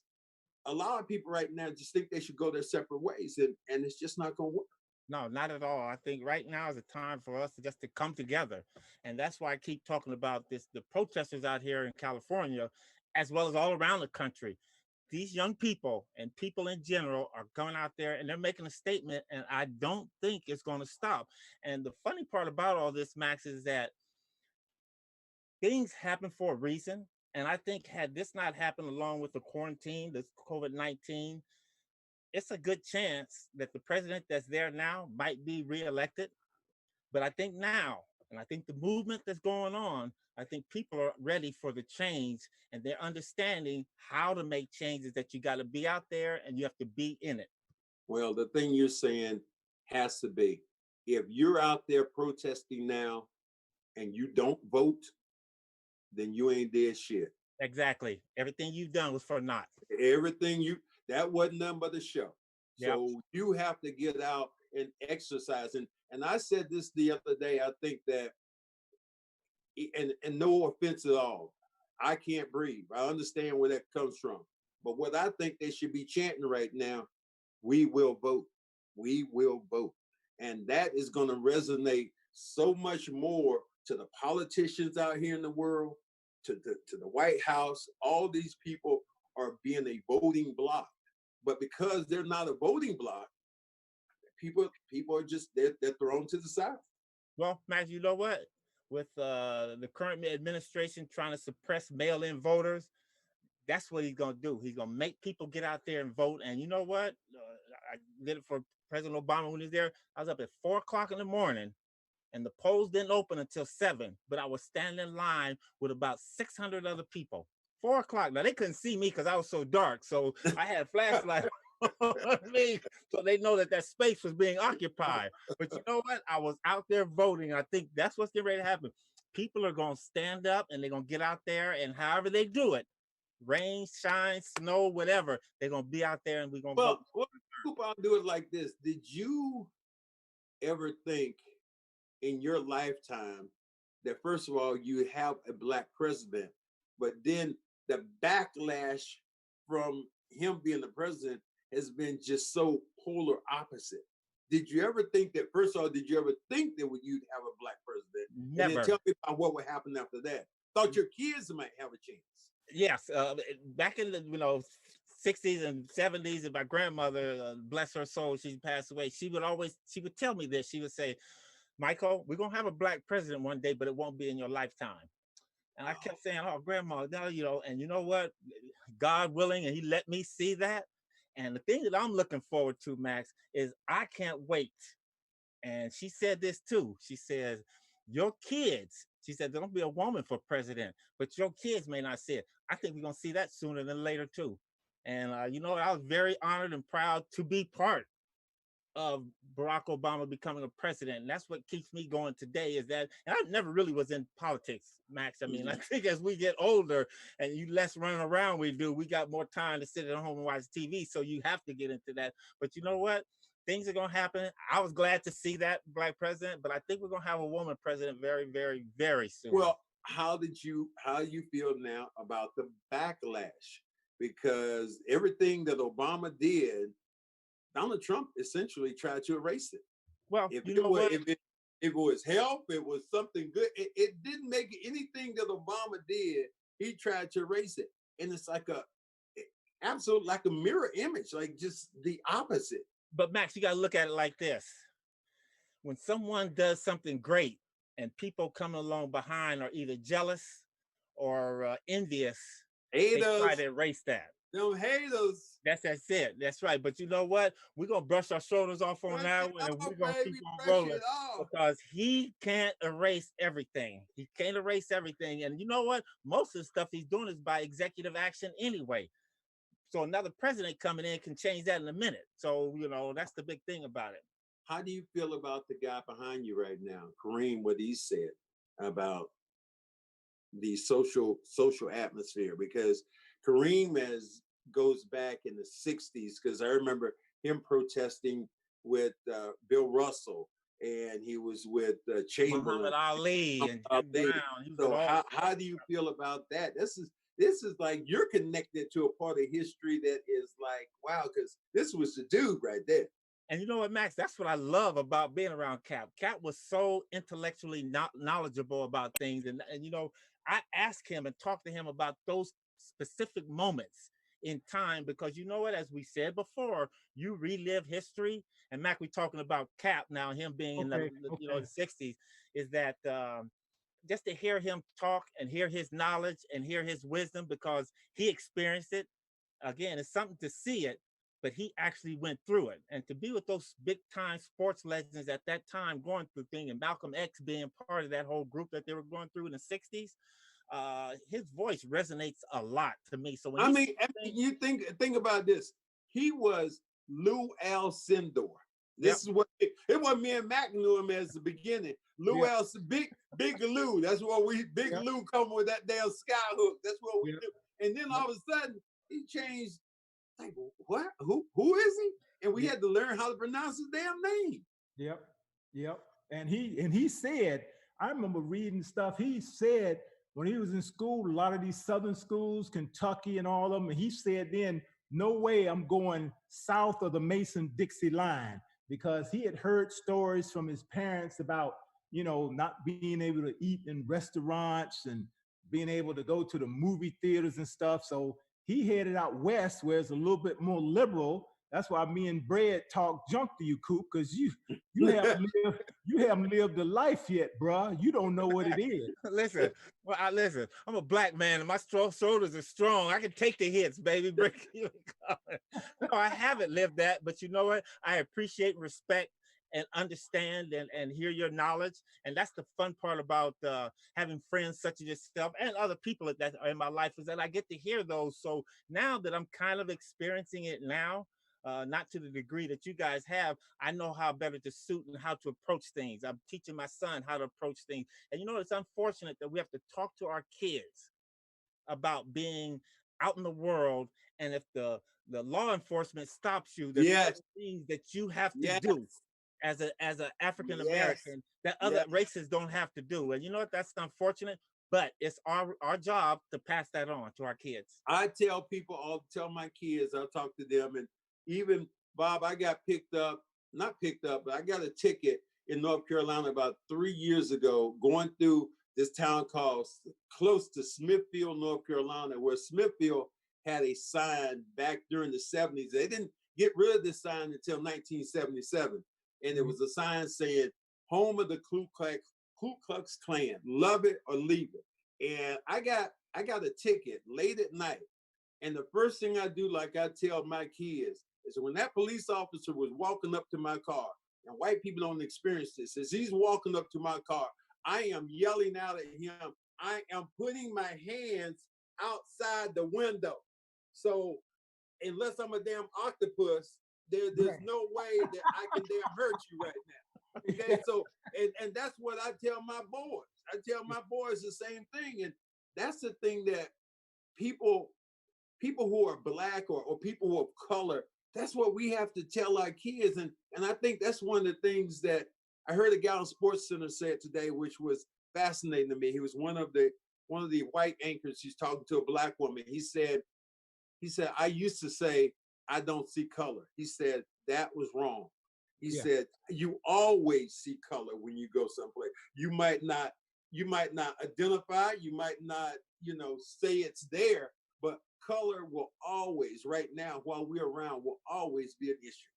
a lot of people right now just think they should go their separate ways, and it's just not going to work. No, not at all. I think right now is a time for us to come together. And that's why I keep talking about this, the protesters out here in California, as well as all around the country. These young people and people in general are going out there and they're making a statement, and I don't think it's going to stop. And the funny part about all this, Max, is that things happen for a reason. And I think had this not happened along with the quarantine, this COVID-19, it's a good chance that the president that's there now might be reelected. But I think now, and I think the movement that's going on, I think people are ready for the change, and they're understanding how to make changes, that you got to be out there and you have to be in it. Well, the thing you're saying has to be, if you're out there protesting now and you don't vote, then you ain't did shit. Exactly. Everything you've done was for naught. That wasn't nothing but a show. Yep. So you have to get out and exercise. And I said this the other day, I think that, and no offense at all, I can't breathe. I understand where that comes from. But what I think they should be chanting right now, we will vote. We will vote. And that is going to resonate so much more to the politicians out here in the world, to the White House. All these people are being a voting bloc. But because they're not a voting bloc, people are just, they're thrown to the side. Well, Max, you know what? With the current administration trying to suppress mail-in voters, that's what he's going to do. He's going to make people get out there and vote. And you know what? I did it for President Obama when he was there. I was up at 4 o'clock in the morning, and the polls didn't open until 7. But I was standing in line with about 600 other people. 4 o'clock. Now, they couldn't see me because I was so dark. So I had a flashlight on me, so they know that space was being occupied. But you know what? I was out there voting. I think that's what's getting ready to happen. People are going to stand up, and they're going to get out there, and however they do it, rain, shine, snow, whatever, they're going to be out there, and we're going to vote. Well, I'll do it like this. Did you ever think in your lifetime that, first of all, you have a Black president, but then the backlash from him being the president has been just so polar opposite? Did you ever think that, first of all, did you ever think that you'd have a Black president? Never. And then tell me about what would happen after that. Thought your kids might have a chance. Yes, back in the 60s and 70s, and my grandmother, bless her soul, she passed away. She would tell me this. She would say, Michael, we're gonna have a black president one day, but it won't be in your lifetime. And I kept saying, oh, grandma, now, you know, and you know what? God willing, and he let me see that. And the thing that I'm looking forward to, Max, is I can't wait. And she said this too. She says, your kids, she said, don't be a woman for president, but your kids may not see it. I think we're going to see that sooner than later too. And you know, I was very honored and proud to be part of Barack Obama becoming a president. And that's what keeps me going today is that, and I never really was in politics, Max. I mean, I think as we get older and you less running around we do, we got more time to sit at home and watch TV. So you have to get into that. But you know what? Things are going to happen. I was glad to see that black president, but I think we're going to have a woman president very, very, very soon. Well, how you feel now about the backlash? Because everything that Obama did, Donald Trump essentially tried to erase it. Well, If you it know was, what? if it was help, it was something good. It didn't make anything that Obama did. He tried to erase it, and it's like absolute like a mirror image, like just the opposite. But Max, you got to look at it like this. When someone does something great and people coming along behind are either jealous or envious, they try to erase that. Them haters. That's it. That's right. But you know what? We're going to brush our shoulders off on that one, and we're going to keep on rolling because he can't erase everything. He can't erase everything. And you know what? Most of the stuff he's doing is by executive action anyway. So another president coming in can change that in a minute. So, you know, that's the big thing about it. How do you feel about the guy behind you right now, Kareem, what he said about the social atmosphere? Because Kareem goes back in the 60s, because I remember him protesting with Bill Russell, and he was with Chamberlain. Muhammad Ali and Jim Brown. So how do you feel about that? This is like you're connected to a part of history that is like, wow, because this was the dude right there. And you know what, Max? That's what I love about being around Cap. Cap was so intellectually knowledgeable about things. And you know, I asked him and talked to him about those specific moments in time because you know what, as we said before, you relive history. And Mac, we're talking about Cap now, him being in the you know, the 60s, is that just to hear him talk and hear his knowledge and hear his wisdom because he experienced it. Again, it's something to see it, but he actually went through it. And to be with those big time sports legends at that time going through things, and Malcolm X being part of that whole group that they were going through in the 60s, his voice resonates a lot to me. So when you think about this, he was Lou Alcindor. This is what it was. Me and Mac knew him as the beginning. Lou Big Lou. That's what Big Lou come with that damn sky hook. That's what we do. And then all of a sudden he changed. Like, what? Who is he? And we had to learn how to pronounce his damn name. Yep. And he said, I remember reading stuff. He said when he was in school, a lot of these southern schools, Kentucky and all of them, and he said then, no way I'm going south of the Mason-Dixie line, because he had heard stories from his parents about, you know, not being able to eat in restaurants and being able to go to the movie theaters and stuff. So he headed out west, where it's a little bit more liberal. That's why me and Brad talk junk to you, Coop, because you haven't lived the life yet, bruh. You don't know what it is. Listen, I'm a black man, and my shoulders are strong. I can take the hits, baby. No, I haven't lived that, but you know what? I appreciate, respect, and understand and hear your knowledge. And that's the fun part about having friends such as yourself and other people that are in my life, is that I get to hear those. So now that I'm kind of experiencing it now, not to the degree that you guys have, I know how better to suit and how to approach things. I'm teaching my son how to approach things. And you know, it's unfortunate that we have to talk to our kids about being out in the world. And if the law enforcement stops you, there's things that you have to do as an African American that other races don't have to do. And you know what? That's unfortunate, but it's our job to pass that on to our kids. I tell people, I'll tell my kids, I'll talk to them, and even Bob, I got not picked up, but I got a ticket in North Carolina about 3 years ago, going through this town called close to Smithfield, North Carolina, where Smithfield had a sign back during the 70s. They didn't get rid of this sign until 1977. And it was a sign saying, home of the Ku Klux Klan. Love it or leave it. And I got a ticket late at night. And the first thing I do, like I tell my kids, is when that police officer was walking up to my car, and white people don't experience this, as he's walking up to my car, I am yelling out at him. I am putting my hands outside the window. So unless I'm a damn octopus, there's no way that I can damn hurt you right now. Okay, so and that's what I tell my boys. I tell my boys the same thing, and that's the thing that people who are black or people who are color, that's what we have to tell our kids. And I think that's one of the things that I heard a guy on Sports Center say it today, which was fascinating to me. He was one of the white anchors. He's talking to a black woman. He said, I used to say, I don't see color. He said, that was wrong. He said, you always see color when you go someplace. You might not identify, you might not, say it's there, but color will always, right now, while we're around, will always be an issue.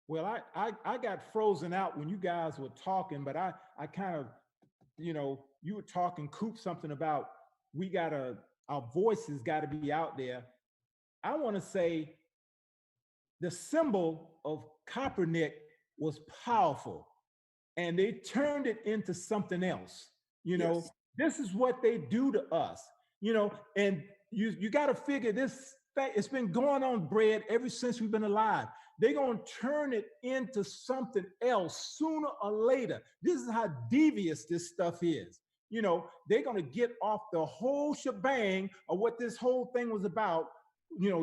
Well, I got frozen out when you guys were talking, but I kind of, you were talking, Coop, something about our voices got to be out there. I want to say the symbol of Kaepernick was powerful, and they turned it into something else. Yes. This is what they do to us, and you got to figure this thing, it's been going on, Brad, ever since we've been alive. They're going to turn it into something else sooner or later. This is how devious this stuff is. They're going to get off the whole shebang of what this whole thing was about.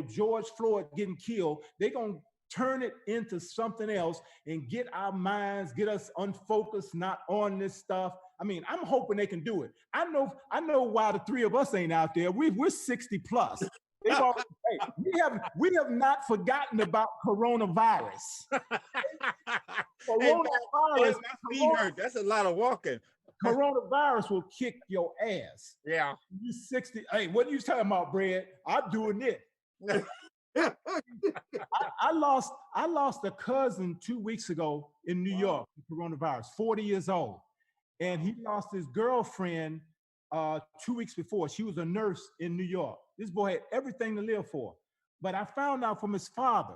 George Floyd getting killed. They're going to turn it into something else and get our minds, get us unfocused, not on this stuff. I mean, I'm hoping they can do it. I know why the three of us ain't out there. We're 60 plus. We have not forgotten about coronavirus. That's a lot of walking. Coronavirus will kick your ass. Yeah. You 60. Hey, what are you talking about, Brad? I'm doing it. I lost a cousin 2 weeks ago in New York, coronavirus, 40 years old. And he lost his girlfriend 2 weeks before. She was a nurse in New York. This boy had everything to live for. But I found out from his father,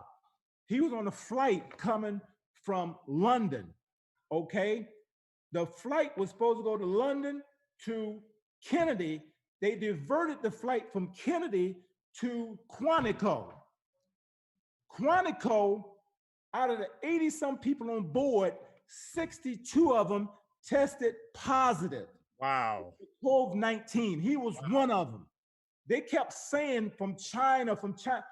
he was on a flight coming from London, okay? The flight was supposed to go to London to Kennedy. They diverted the flight from Kennedy to Quantico. Quantico, out of the 80-some people on board, 62 of them tested positive. Wow. COVID-19. He was one of them. They kept saying from China.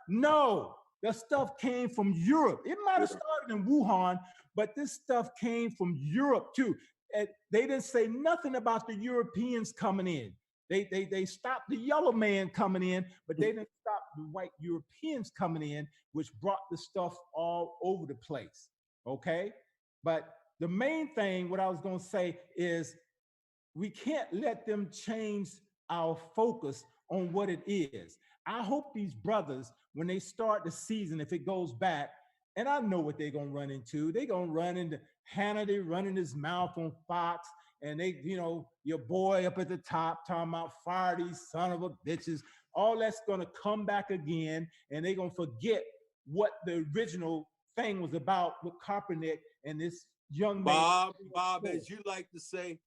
No, the stuff came from Europe. It might have started in Wuhan, but this stuff came from Europe too. And they didn't say nothing about the Europeans coming in. They stopped the yellow man coming in, but they didn't stop the white Europeans coming in, which brought the stuff all over the place. Okay? But the main thing, what I was going to say is we can't let them change our focus on what it is. I hope these brothers, when they start the season, if it goes back, and I know what they're going to run into. They're going to run into Hannity running his mouth on Fox, and they, your boy up at the top talking about fire these son of a bitches. All that's going to come back again, and they're going to forget what the original thing was about with Kaepernick and this young man. Bob, as you like to say,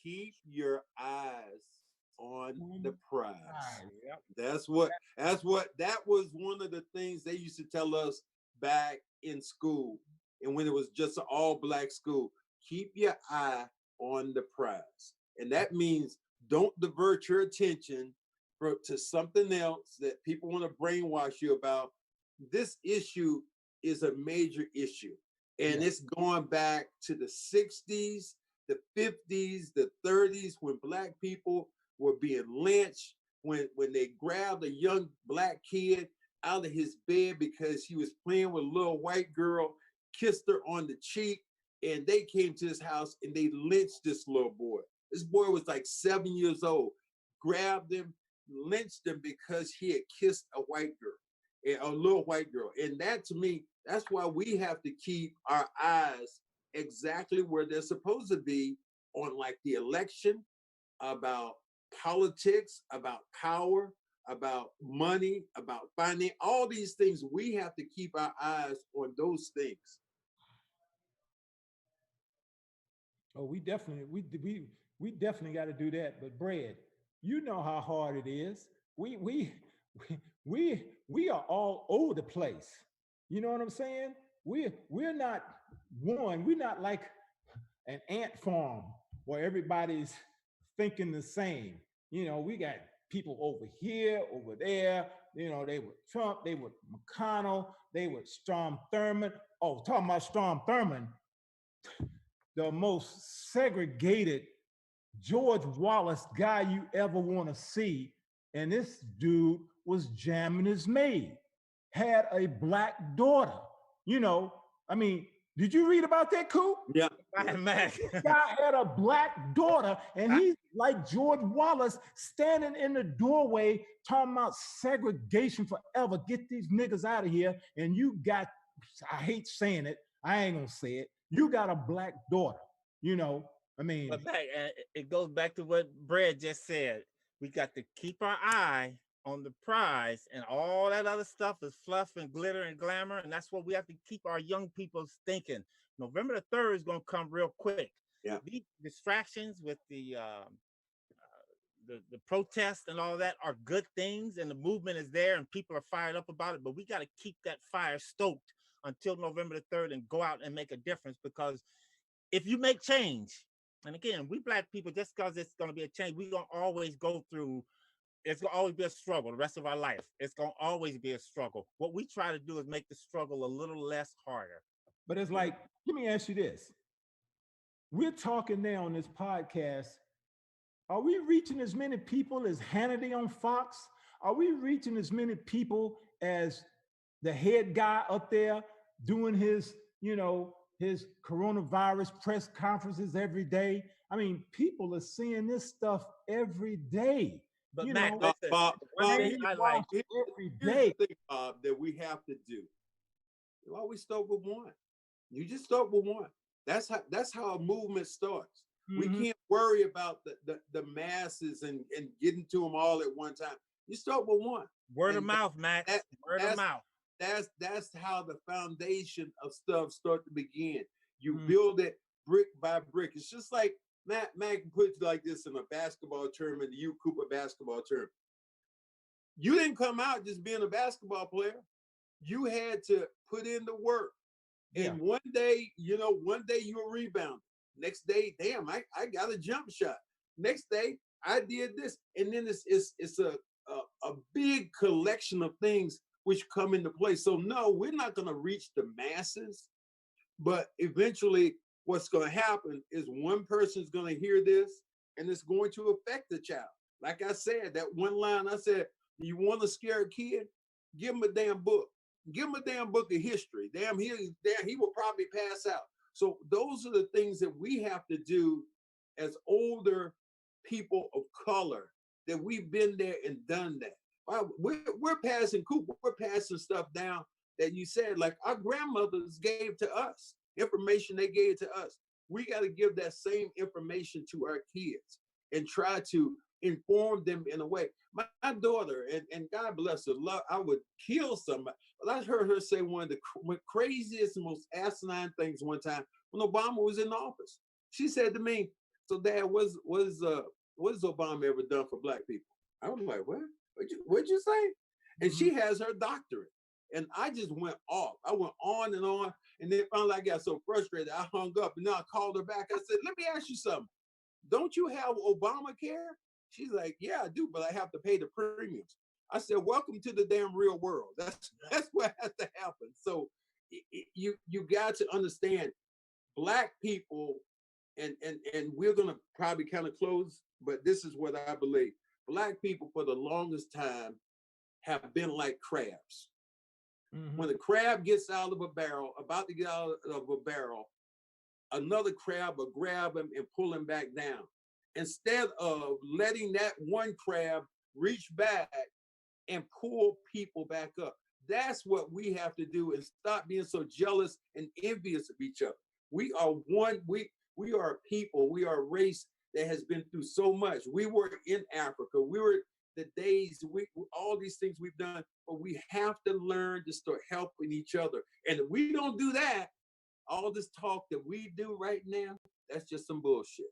keep your eyes on the prize. Yep. That was one of the things they used to tell us back in school, and when it was just an all-black school. Keep your eye on the prize, and that means don't divert your attention to something else that people want to brainwash you about. This issue is a major issue, and it's going back to the 60s, the 50s, the 30s, when Black people were being lynched, when they grabbed a young Black kid out of his bed because he was playing with a little white girl, kissed her on the cheek, and they came to his house and they lynched this little boy. This boy was like 7 years old, grabbed him, lynched him because he had kissed a white girl, a little white girl. And that, to me, that's why we have to keep our eyes exactly where they're supposed to be on like the election, about politics, about power, about money, about finance, all these things. We have to keep our eyes on those things. Oh, we definitely got to do that. But Brad, you know how hard it is. We are all over the place. You know what I'm saying? We're not one. We're not like an ant farm where everybody's thinking the same. You know, we got people over here, over there. You know, they were Trump, they were McConnell, they were Strom Thurmond. Oh, talking about Strom Thurmond, the most segregated George Wallace guy you ever want to see. And this dude was jamming his maid, had a black daughter. You know, I mean, did you read about that, Coop? Yeah. Man. Guy had a black daughter, and he's like George Wallace standing in the doorway talking about segregation forever. Get these niggas out of here. And you got, I hate saying it, I ain't gonna say it. You got a black daughter, you know. I mean, But it goes back to what Brad just said. We got to keep our eye on the prize, and all that other stuff is fluff and glitter and glamour, and that's what we have to keep our young people thinking. November the 3rd is going to come real quick. Yeah. These distractions with the protests and all that are good things, and the movement is there, and people are fired up about it. But we got to keep that fire stoked until November the 3rd and go out and make a difference. Because if you make change, and again, we Black people, just because it's going to be a change, we're going to always go through. It's going to always be a struggle the rest of our life. It's going to always be a struggle. What we try to do is make the struggle a little less harder. but it's like, let me ask you this. We're talking now on this podcast. Are we reaching as many people as Hannity on Fox? Are we reaching as many people as the head guy up there doing his, you know, his coronavirus press conferences every day? I mean, people are seeing this stuff every day. But you Mac, know, listen, Bob, one thing I like. every here's day. the thing, Bob, that we have to do. You always start with one. You just start with one. That's how a movement starts. We can't worry about the masses and getting to them all at one time. You start with one. Word of mouth, Max. Word of mouth. That's how the foundation of stuff start to begin. You build it brick by brick. It's just like Mac puts it like this in a basketball term, in the U Cooper basketball term. You didn't come out just being a basketball player. You had to put in the work. Yeah. And one day you were rebounding. Next day, damn, I got a jump shot. Next day, I did this. And then it's a big collection of things which come into play. So no, we're not going to reach the masses, but eventually what's going to happen is one person's going to hear this and it's going to affect the child. Like I said, that one line I said, you want to scare a kid? Give him a damn book. Give him a damn book of history. Damn, he will probably pass out. So those are the things that we have to do as older people of color, that we've been there and done that. We're passing stuff down that you said, like our grandmothers gave to us, information they gave to us. We got to give that same information to our kids and try to inform them in a way. My daughter, and God bless her, I would kill somebody. But I heard her say one of the craziest, most asinine things one time when Obama was in office. She said to me, "So, Dad, what has Obama ever done for Black people?" I was like, "What? What'd you say?" And she has her doctorate. And I just went off. I went on, and then finally I got so frustrated, I hung up. And then I called her back. I said, "Let me ask you something. Don't you have Obamacare?" She's like, "Yeah, I do, but I have to pay the premiums." I said, "Welcome to the damn real world." That's what has to happen. So you got to understand, Black people, and we're gonna probably kind of close, but this is what I believe. Black people for the longest time have been like crabs. When a crab gets out of a barrel, about to get out of a barrel, another crab will grab him and pull him back down. Instead of letting that one crab reach back and pull people back up. That's what we have to do, and stop being so jealous and envious of each other. We are one. We are a people. We are a race that has been through so much. We were in Africa. We were the days. We all these things we've done, but we have to learn to start helping each other. And if we don't do that, all this talk that we do right now, that's just some bullshit.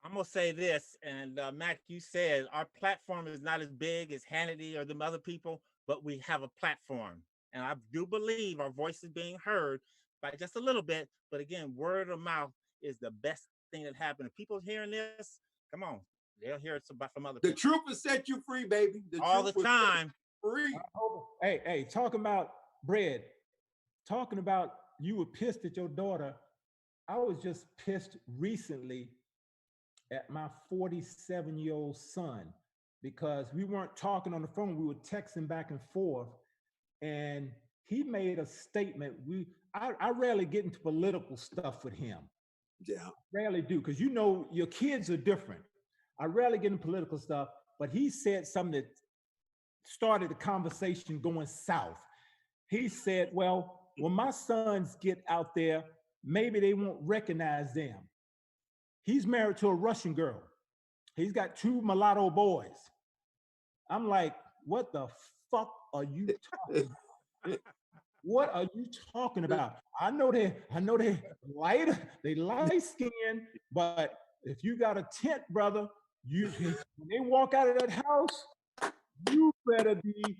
I'm gonna say this, and Mac, you said our platform is not as big as Hannity or them other people, but we have a platform, and I do believe our voice is being heard by just a little bit. But again, word of mouth is the best thing that happened. If people hearing this, come on, they'll hear it from other The people. truth will set you free, baby. The All truth the time. Free. Hey, talking about bread, talking about you were pissed at your daughter. I was just pissed recently at my 47-year-old son because we weren't talking on the phone. We were texting back and forth, and he made a statement. I rarely get into political stuff with him. Yeah. Rarely do, because you know your kids are different. I rarely get into political stuff, but he said something that started the conversation going south. He said, well, when my sons get out there, maybe they won't recognize them. He's married to a Russian girl. He's got 2 mulatto boys. I'm like, what the fuck are you talking about? What are you talking about? I know they light skinned, but if you got a tent, brother, when they walk out of that house, you better be.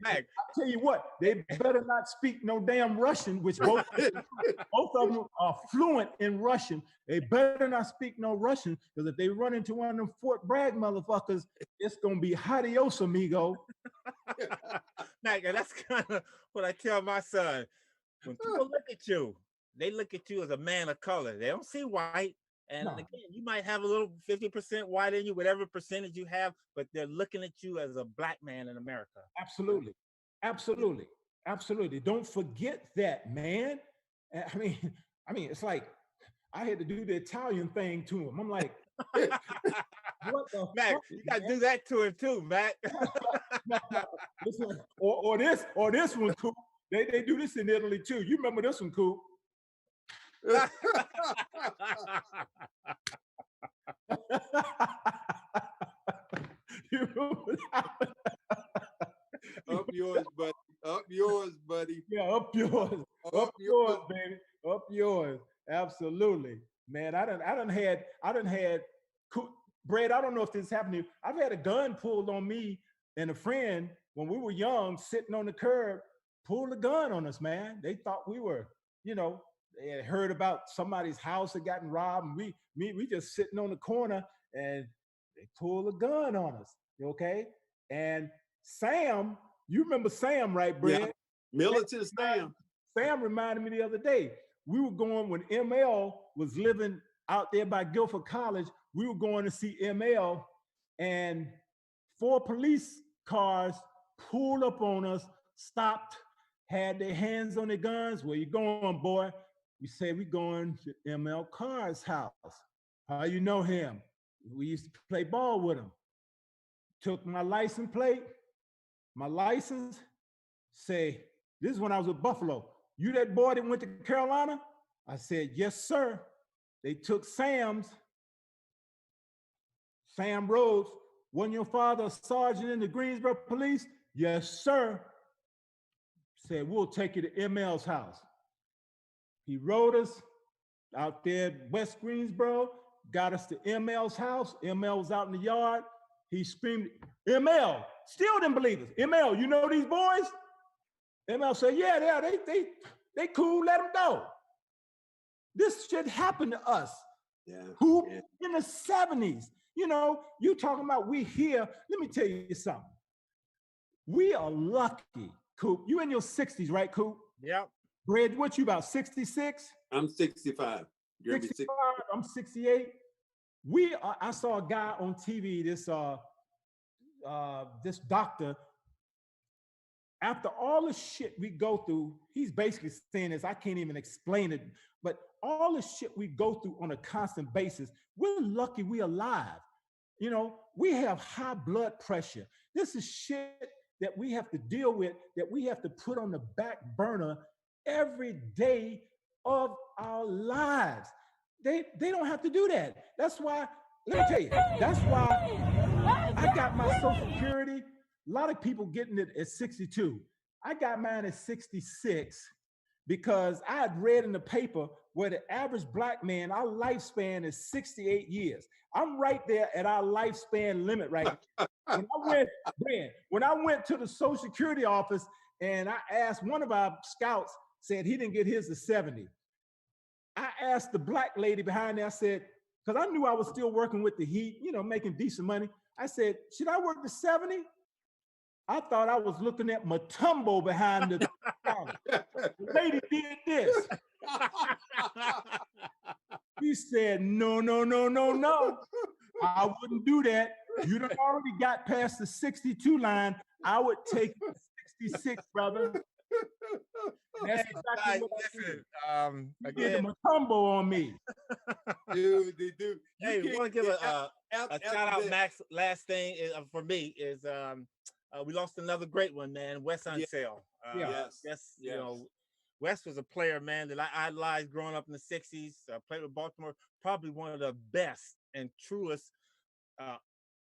I tell you what, they better not speak no damn Russian, which both of them are fluent in Russian. They better not speak no Russian, because if they run into one of them Fort Bragg motherfuckers, it's gonna be adios, amigo. Mac, that's kind of what I tell my son. When people look at you, they look at you as a man of color. They don't see white. And again, you might have a little 50% white in you, whatever percentage you have, but they're looking at you as a black man in America. Absolutely. Absolutely. Absolutely. Don't forget that, man. I mean, it's like I had to do the Italian thing to him. I'm like, what the Mac, fuck, you gotta do that to him too, Mac. Listen, or this one, Coop. They do this in Italy too. You remember this one, Coop? Up yours, buddy. Up yours, buddy. Yeah, up yours. Up yours, baby. Up yours. Absolutely, man. I done had Brad. I don't know if this happened to you. I've had a gun pulled on me and a friend when we were young, sitting on the curb, pulled a gun on us, man. They thought we were, they had heard about somebody's house had gotten robbed, and we just sitting on the corner, and they pulled a gun on us. Okay, and Sam, you remember Sam, right, Brad? Yeah. Militant Sam. Sam reminded me the other day. We were going when ML was living out there by Guilford College. We were going to see ML, and 4 police cars pulled up on us, stopped, had their hands on their guns. Where you going, boy? We said we going to ML Carr's house. How you know him? We used to play ball with him. Took my license plate, my license, say, this is when I was with Buffalo. You that boy that went to Carolina? I said, yes, sir. They took Sam Rhodes. Wasn't your father a sergeant in the Greensboro police? Yes, sir. Said, we'll take you to ML's house. He rode us out there at West Greensboro, got us to ML's house. ML was out in the yard. He screamed, ML, still didn't believe us. ML, you know these boys? ML said, yeah, they cool, let them go. This shit happened to us. Who in the 70s? You talking about we here. Let me tell you something. We are lucky, Coop. You in your 60s, right, Coop? Yep. Brad, what you about, 66? I'm 65. 65, I'm 68. I saw a guy on TV, this doctor. After all the shit we go through, he's basically saying this, I can't even explain it, but all the shit we go through on a constant basis, we're lucky we're alive. We have high blood pressure. This is shit that we have to deal with, that we have to put on the back burner every day of our lives. They don't have to do that. That's why, let me tell you, that's why I got my Social Security. A lot of people getting it at 62. I got mine at 66 because I had read in the paper where the average Black man, our lifespan is 68 years. I'm right there at our lifespan limit right now. When I went to the Social Security office and I asked, one of our scouts said he didn't get his to 70. I asked the Black lady behind there, I said, because I knew I was still working with the heat, making decent money. I said, should I work to 70? I thought I was looking at Matumbo behind the counter. The lady did this. He said, no. I wouldn't do that. You done already got past the 62 line. I would take 66, brother. And that's exactly what I did. You did the Matumbo on me. Dude. Hey, we want to give a shout out, Max. Last thing for me is we lost another great one, man. Wes Unseld. Yes. You know, Wes was a player, man, that I idolized growing up in the 60s. Played with Baltimore. Probably one of the best and truest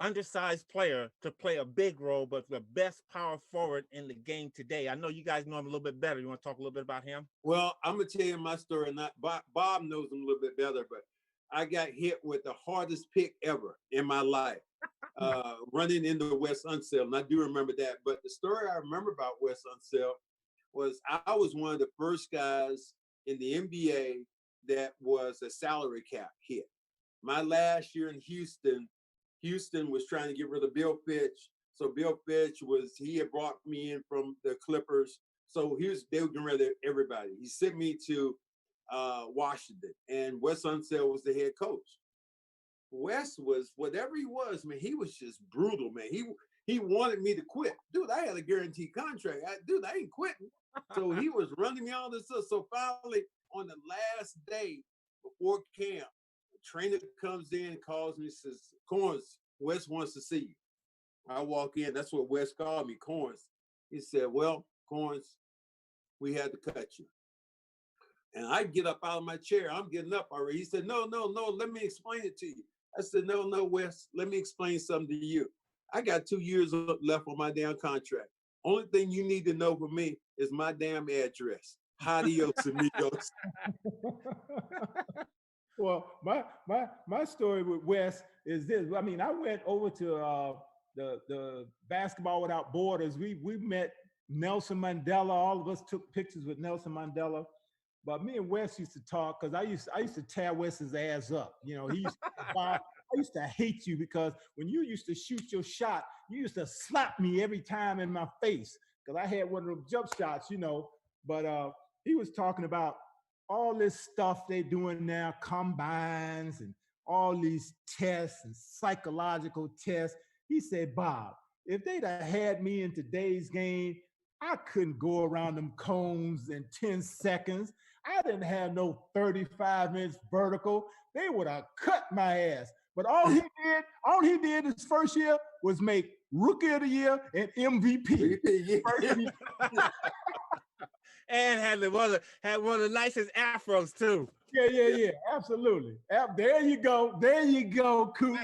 undersized player to play a big role, but the best power forward in the game today. I know you guys know him a little bit better. You want to talk a little bit about him? Well, I'm gonna tell you my story. Not Bob knows him a little bit better, but I got hit with the hardest pick ever in my life, running into Wes Unseld, and I do remember that. But the story I remember about Wes Unseld was I was one of the first guys in the NBA that was a salary cap hit. My last year in Houston was trying to get rid of Bill Fitch. So Bill Fitch he had brought me in from the Clippers. So they were getting rid of everybody. He sent me to Washington, and Wes Unseld was the head coach. Wes was, whatever he was, man, he was just brutal, man. He wanted me to quit. Dude, I had a guaranteed contract. I ain't quitting. So he was running me all this stuff. So finally, on the last day before camp, the trainer comes in and calls me and says, Corns, Wes wants to see you. I walk in. That's what Wes called me, Corns. He said, well, Corns, we had to cut you. And I get up out of my chair. I'm getting up already. He said, no, let me explain it to you. I said, no, Wes, let me explain something to you. I got 2 years left on my damn contract. Only thing you need to know from me is my damn address. Adios, amigos. Well, my story with Wes is this. I mean, I went over to the Basketball Without Borders. We met Nelson Mandela. All of us took pictures with Nelson Mandela. But me and Wes used to talk because I used to tear Wes's ass up. He used to I used to hate you because when you used to shoot your shot, you used to slap me every time in my face because I had one of those jump shots, But he was talking about all this stuff they're doing now, combines and all these tests and psychological tests. He said, Bob, if they'd have had me in today's game, I couldn't go around them cones in 10 seconds. I didn't have no 35-inch vertical. They would have cut my ass. But all he did his first year was make Rookie of the Year and MVP. And had one of the nicest afros too. Yeah, absolutely. There you go, Coop.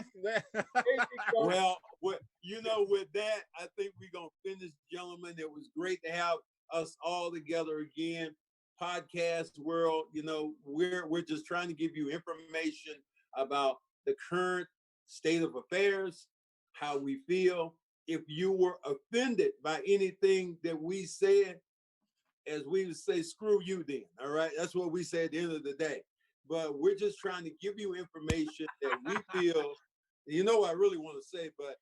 Well, with that, I think we're gonna finish, gentlemen. It was great to have us all together again. Podcast world, we're just trying to give you information about the current state of affairs, how we feel. If you were offended by anything that we said, as we would say, screw you then, all right? That's what we say at the end of the day. But we're just trying to give you information that we feel, I really want to say, but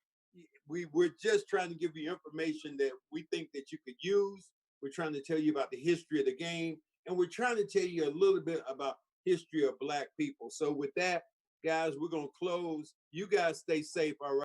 we're just trying to give you information that we think that you could use. We're trying to tell you about the history of the game, and we're trying to tell you a little bit about history of Black people. So with that, guys, we're going to close. You guys stay safe, all right?